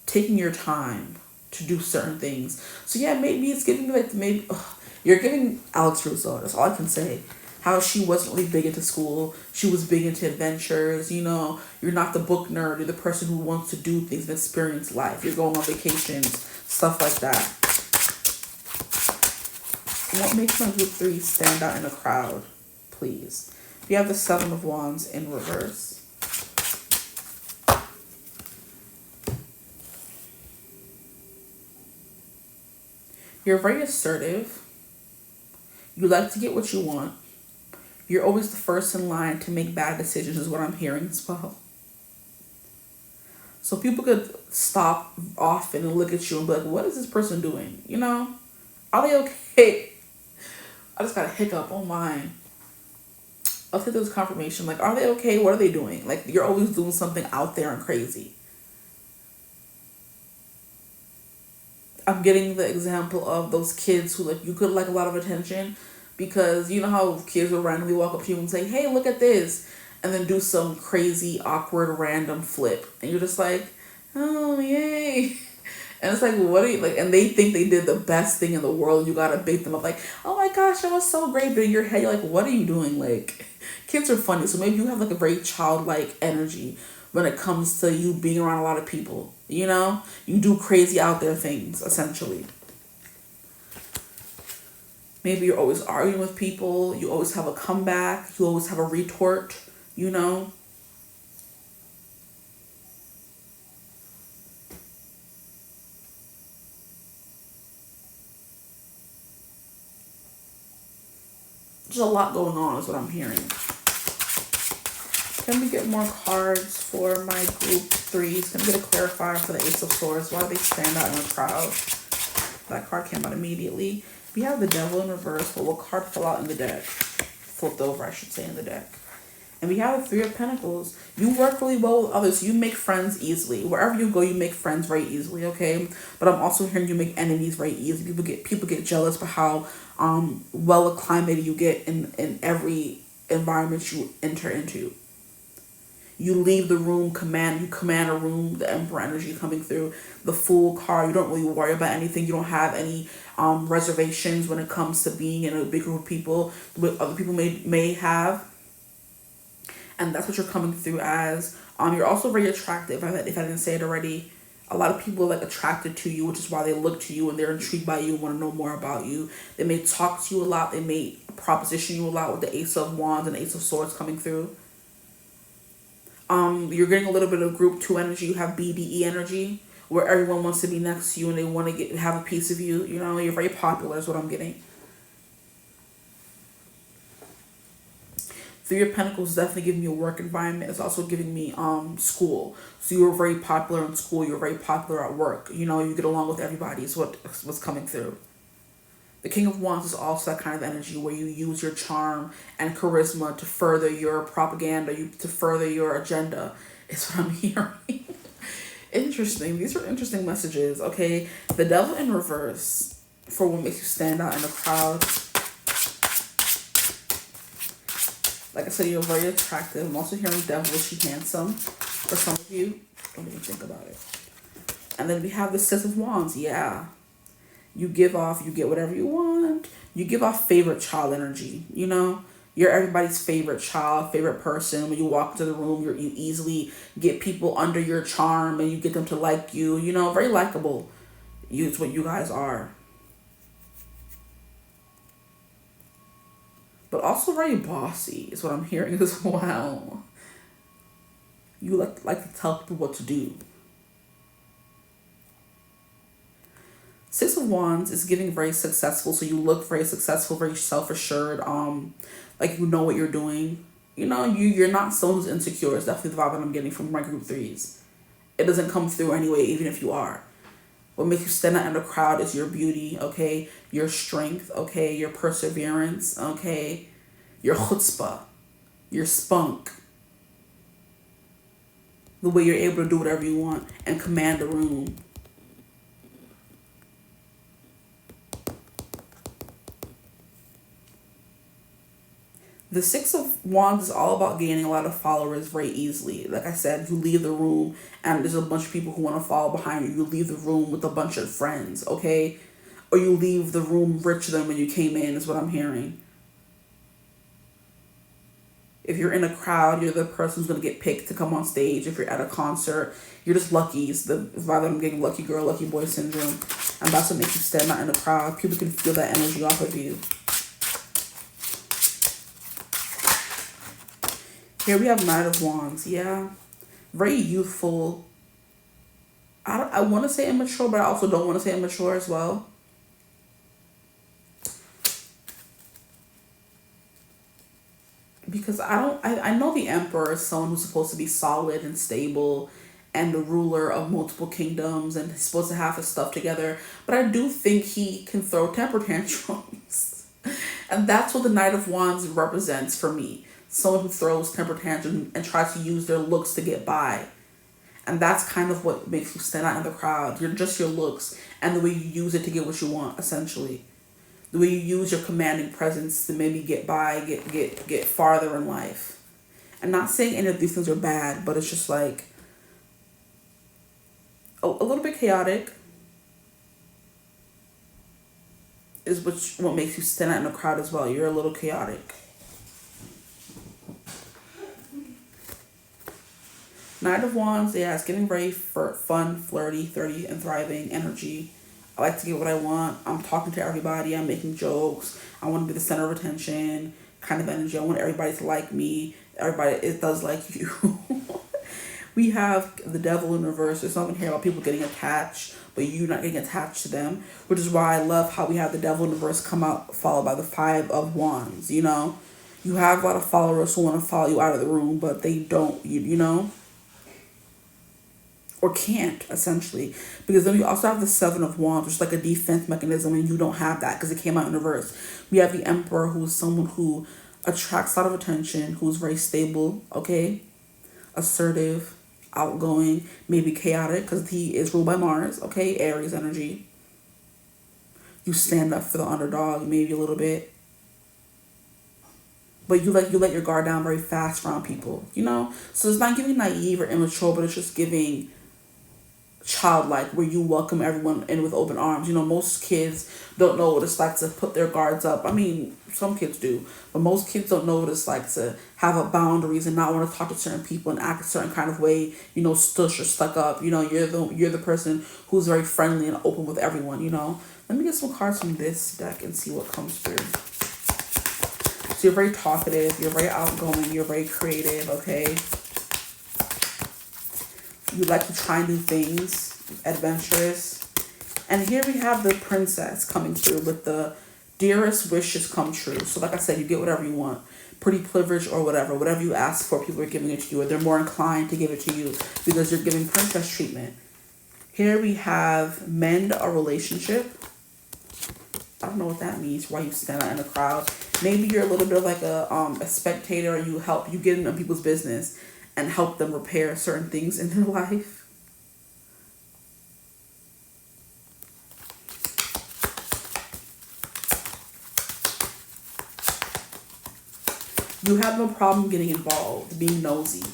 taking your time to do certain things. So yeah, maybe it's giving me you're giving Alex Russo. That's all I can say. How she wasn't really big into school. She was big into adventures, you know. You're not the book nerd. You're the person who wants to do things and experience life. You're going on vacations, stuff like that. What makes my group 3 stand out in a crowd, please? We have the Seven of Wands in reverse. You're very assertive. You like to get what you want. You're always the first in line to make bad decisions is what I'm hearing as well. So people could stop often and look at you and be like, what is this person doing? You know? Are they okay? I just got a hiccup on mine. I'll take this confirmation. Like, are they okay? What are they doing? Like, you're always doing something out there and crazy. I'm getting the example of those kids who, like, you could like a lot of attention because you know how kids will randomly walk up to you and say, hey, look at this, and then do some crazy, awkward, random flip. And you're just like, oh, yay. And it's like, what are you, like, and they think they did the best thing in the world. You gotta bait them up like, oh my gosh, that was so great. But in your head, you're like, what are you doing? Like, kids are funny. So maybe you have like a very childlike energy when it comes to you being around a lot of people. You know, you do crazy out there things, essentially. Maybe you're always arguing with people. You always have a comeback. You always have a retort, you know. There's a lot going on is what I'm hearing. Can we get more cards for my group 3s? Can we get a clarifier for the Ace of Swords? Why do they stand out in a crowd? That card came out immediately. We have the Devil in reverse, but what card fell out in the deck? Flipped over, I should say, in the deck. And we have the Three of Pentacles. You work really well with others. You make friends easily. Wherever you go, you make friends very easily, okay? But I'm also hearing you make enemies very easily. People get jealous for how well acclimated you get in every environment you enter into. You leave the room, you command a room, the Emperor energy coming through, the Fool card. You don't really worry about anything. You don't have any reservations when it comes to being in a big group of people, what other people may have. And that's what you're coming through as. You're also very attractive. If I didn't say it already, a lot of people are like attracted to you, which is why they look to you and they're intrigued by you and want to know more about you. They may talk to you a lot. They may proposition you a lot with the Ace of Wands and Ace of Swords coming through. You're getting a little bit of group 2 energy. You have BDE energy, where everyone wants to be next to you and they want to have a piece of you. You know, you're very popular is what I'm getting. Three of Pentacles is definitely giving me a work environment. It's also giving me school. So you're very popular in school. You're very popular at work. You know, you get along with everybody is what's coming through. The King of Wands is also that kind of energy where you use your charm and charisma to further your propaganda, to further your agenda, is what I'm hearing. Interesting. These are interesting messages, okay? The Devil in reverse for what makes you stand out in the crowd. Like I said, you're very attractive. I'm also hearing devilishly handsome for some of you. Don't even think about it. And then we have the Six of Wands. Yeah. You get whatever you want. You give off favorite child energy, you know? You're everybody's favorite child, favorite person. When you walk into the room, you easily get people under your charm and you get them to like you. You know, very likable. It's what you guys are. But also very bossy is what I'm hearing as well. You like to tell people what to do. Six of Wands is giving very successful, so you look very successful, very self-assured, like you know what you're doing. You know, you're not someone who's insecure. It's definitely the vibe that I'm getting from my group 3s. It doesn't come through anyway, even if you are. What makes you stand out in the crowd is your beauty, okay? Your strength, okay? Your perseverance, okay? Your chutzpah, your spunk. The way you're able to do whatever you want and command the room. The Six of Wands is all about gaining a lot of followers very easily. Like I said, you leave the room and there's a bunch of people who want to follow behind you. You leave the room with a bunch of friends, okay? Or you leave the room richer than when you came in, is what I'm hearing. If you're in a crowd, you're the person who's going to get picked to come on stage. If you're at a concert, you're just lucky. It's the vibe that I'm getting, lucky girl, lucky boy syndrome. And that's what makes you stand out in the crowd. People can feel that energy off of you. Here we have Knight of Wands. Yeah. Very youthful. I want to say immature, but I also don't want to say immature as well. Because I know the Emperor is someone who's supposed to be solid and stable and the ruler of multiple kingdoms and he's supposed to have his stuff together. But I do think he can throw temper tantrums. And that's what the Knight of Wands represents for me. Someone who throws temper tantrums and tries to use their looks to get by. And that's kind of what makes you stand out in the crowd. You're just your looks and the way you use it to get what you want, essentially. The way you use your commanding presence to maybe get by, get farther in life. I'm not saying any of these things are bad, but it's just like a little bit chaotic is what makes you stand out in the crowd as well. You're a little chaotic. Knight of Wands, yeah, it's getting very fun, flirty, and thriving energy. I like to get what I want. I'm talking to everybody. I'm making jokes. I want to be the center of attention kind of energy. I want everybody to like me. Everybody, it does like you. We have the Devil in reverse. There's something here about people getting attached, but you not getting attached to them, which is why I love how we have the Devil in reverse come out followed by the Five of Wands, you know? You have a lot of followers who want to follow you out of the room, but they don't, you know? Or can't, essentially. Because then we also have the Seven of Wands, which is like a defense mechanism, and you don't have that because it came out in reverse. We have the Emperor, who is someone who attracts a lot of attention, who's very stable, okay? Assertive, outgoing, maybe chaotic, because he is ruled by Mars, okay? Aries energy. You stand up for the underdog, maybe a little bit. But you let your guard down very fast around people, you know? So it's not giving naive or immature, but it's just giving childlike, where you welcome everyone in with open arms. You know, most kids don't know what it's like to put their guards up. I mean, some kids do, but most kids don't know what it's like to have a boundaries and not want to talk to certain people and act a certain kind of way, you know, stush or stuck up. You know, you're the person who's very friendly and open with everyone, you know. Let me get some cards from this deck and see what comes through. So you're very talkative, you're very outgoing, you're very creative, okay? You like to try new things, adventurous. And here we have the princess coming through with the dearest wishes come true. So like I said, you get whatever you want. Pretty privilege or whatever. Whatever you ask for, people are giving it to you. Or they're more inclined to give it to you because you're giving princess treatment. Here we have mend a relationship. I don't know what that means. Why you stand out in the crowd. Maybe you're a little bit of like a spectator, and you get into people's business and help them repair certain things in their life. You have no problem getting involved, being nosy,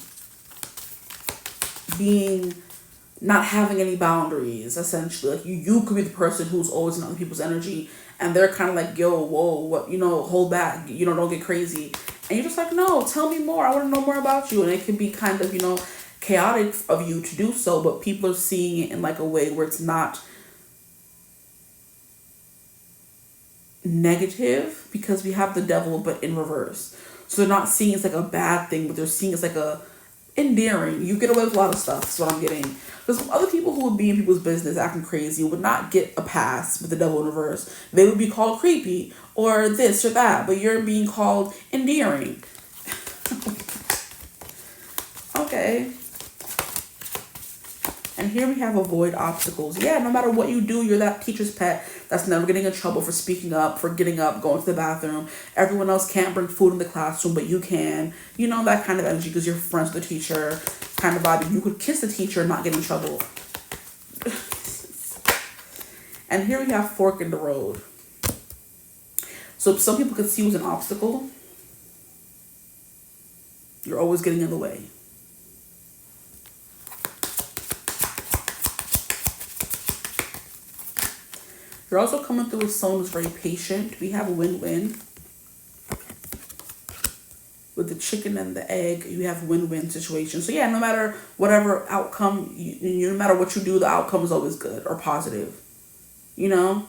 not having any boundaries, essentially. Like you could be the person who's always in other people's energy, and they're kind of like, yo, whoa, what, you know, hold back, you know, don't get crazy. And you're just like, no, tell me more. I want to know more about you. And it can be kind of, you know, chaotic of you to do so, but people are seeing it in like a way where it's not negative, because we have the devil, but in reverse. So they're not seeing it as like a bad thing, but they're seeing it as like a endearing. You get away with a lot of stuff. That's what I'm getting. Because other people who would be in people's business acting crazy would not get a pass with the devil in reverse. They would be called creepy or this or that, but you're being called endearing. Okay. And here we have avoid obstacles. Yeah, no matter what you do, you're that teacher's pet that's never getting in trouble for speaking up, for getting up, going to the bathroom. Everyone else can't bring food in the classroom, but you can. You know, that kind of energy because you're friends with the teacher kind of vibe. You could kiss the teacher and not get in trouble. And here we have fork in the road. So some people could see you as an obstacle. You're always getting in the way. You're also coming through with someone who's very patient. We have a win-win. With the chicken and the egg, you have win-win situation. So yeah, no matter whatever outcome, no matter what you do, the outcome is always good or positive. You know?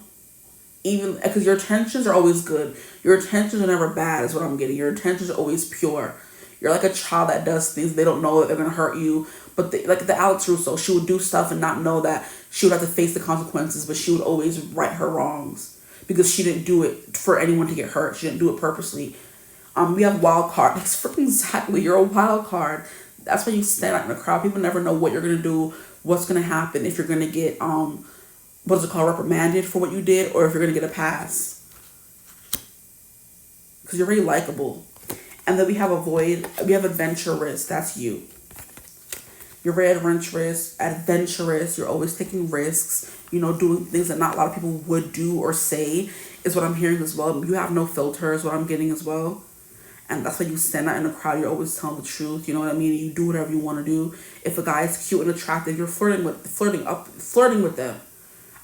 Even because your intentions are always good. Your intentions are never bad is what I'm getting. Your intentions are always pure. You're like a child that does things they don't know that they're going to hurt you. But like the Alex Russo, she would do stuff and not know that she would have to face the consequences, but she would always right her wrongs because she didn't do it for anyone to get hurt. She didn't do it purposely. We have wild card. That's freaking exactly. You're a wild card. That's why you stand out in the crowd. People never know what you're going to do, what's going to happen, if you're going to get, what is it called, reprimanded for what you did, or if you're going to get a pass. Because you're very likable. And then we have adventurous. That's you. You're very adventurous. You're always taking risks, you know, doing things that not a lot of people would do or say is what I'm hearing as well. You have no filter is what I'm getting as well. And that's why you stand out in the crowd. You're always telling the truth. You know what I mean? You do whatever you want to do. If a guy is cute and attractive, you're flirting with them.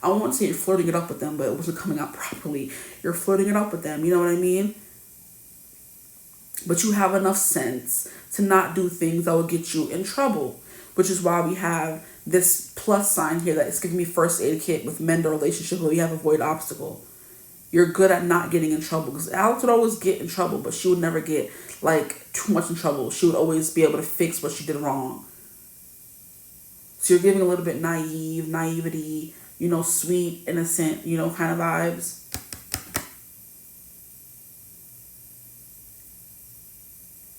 I won't say you're flirting it up with them, but it wasn't coming out properly. You're flirting it up with them. You know what I mean? But you have enough sense to not do things that will get you in trouble, which is why we have this plus sign here that is giving me first aid kit with mend a relationship, where we have avoid obstacle. You're good at not getting in trouble, because Alex would always get in trouble, but she would never get like too much in trouble. She would always be able to fix what she did wrong. So you're giving a little bit naivety, you know, sweet, innocent, you know, kind of vibes.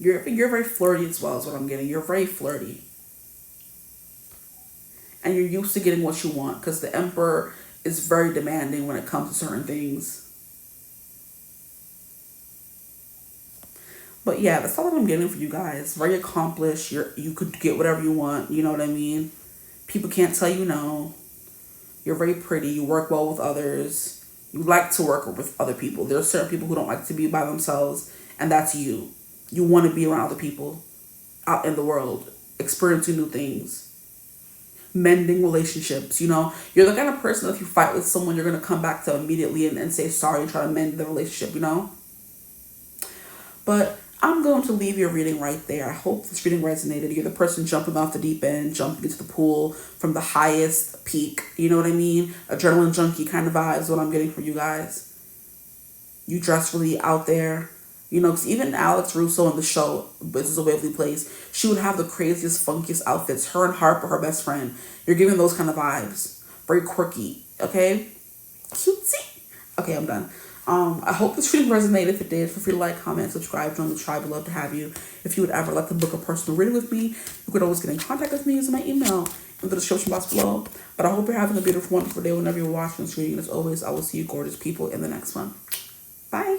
You're very flirty as well is what I'm getting. You're very flirty. And you're used to getting what you want, because the Emperor is very demanding when it comes to certain things. But yeah, that's all that I'm getting for you guys. Very accomplished. You could get whatever you want. You know what I mean? People can't tell you no. You're very pretty. You work well with others. You like to work with other people. There are certain people who don't like to be by themselves, and that's you. You want to be around other people out in the world, experiencing new things, mending relationships. You know, you're the kind of person that if you fight with someone, you're going to come back to immediately and say sorry and try to mend the relationship, you know? But I'm going to leave your reading right there. I hope this reading resonated. You're the person jumping off the deep end, jumping into the pool from the highest peak. You know what I mean? Adrenaline junkie kind of vibe is what I'm getting from you guys. You dress really out there. You know, because even Alex Russo in the show, This Is a Waverly Place, she would have the craziest, funkiest outfits. Her and Harper, her best friend. You're giving those kind of vibes. Very quirky. Okay? Cutesy. Okay, I'm done. I hope this reading resonated. If it did, feel free to like, comment, subscribe, join the tribe. We'd love to have you. If you would ever like to book a personal reading with me, you could always get in contact with me using my email in the description box below. But I hope you're having a beautiful, wonderful day whenever you're watching this reading. And as always, I will see you gorgeous people in the next one. Bye.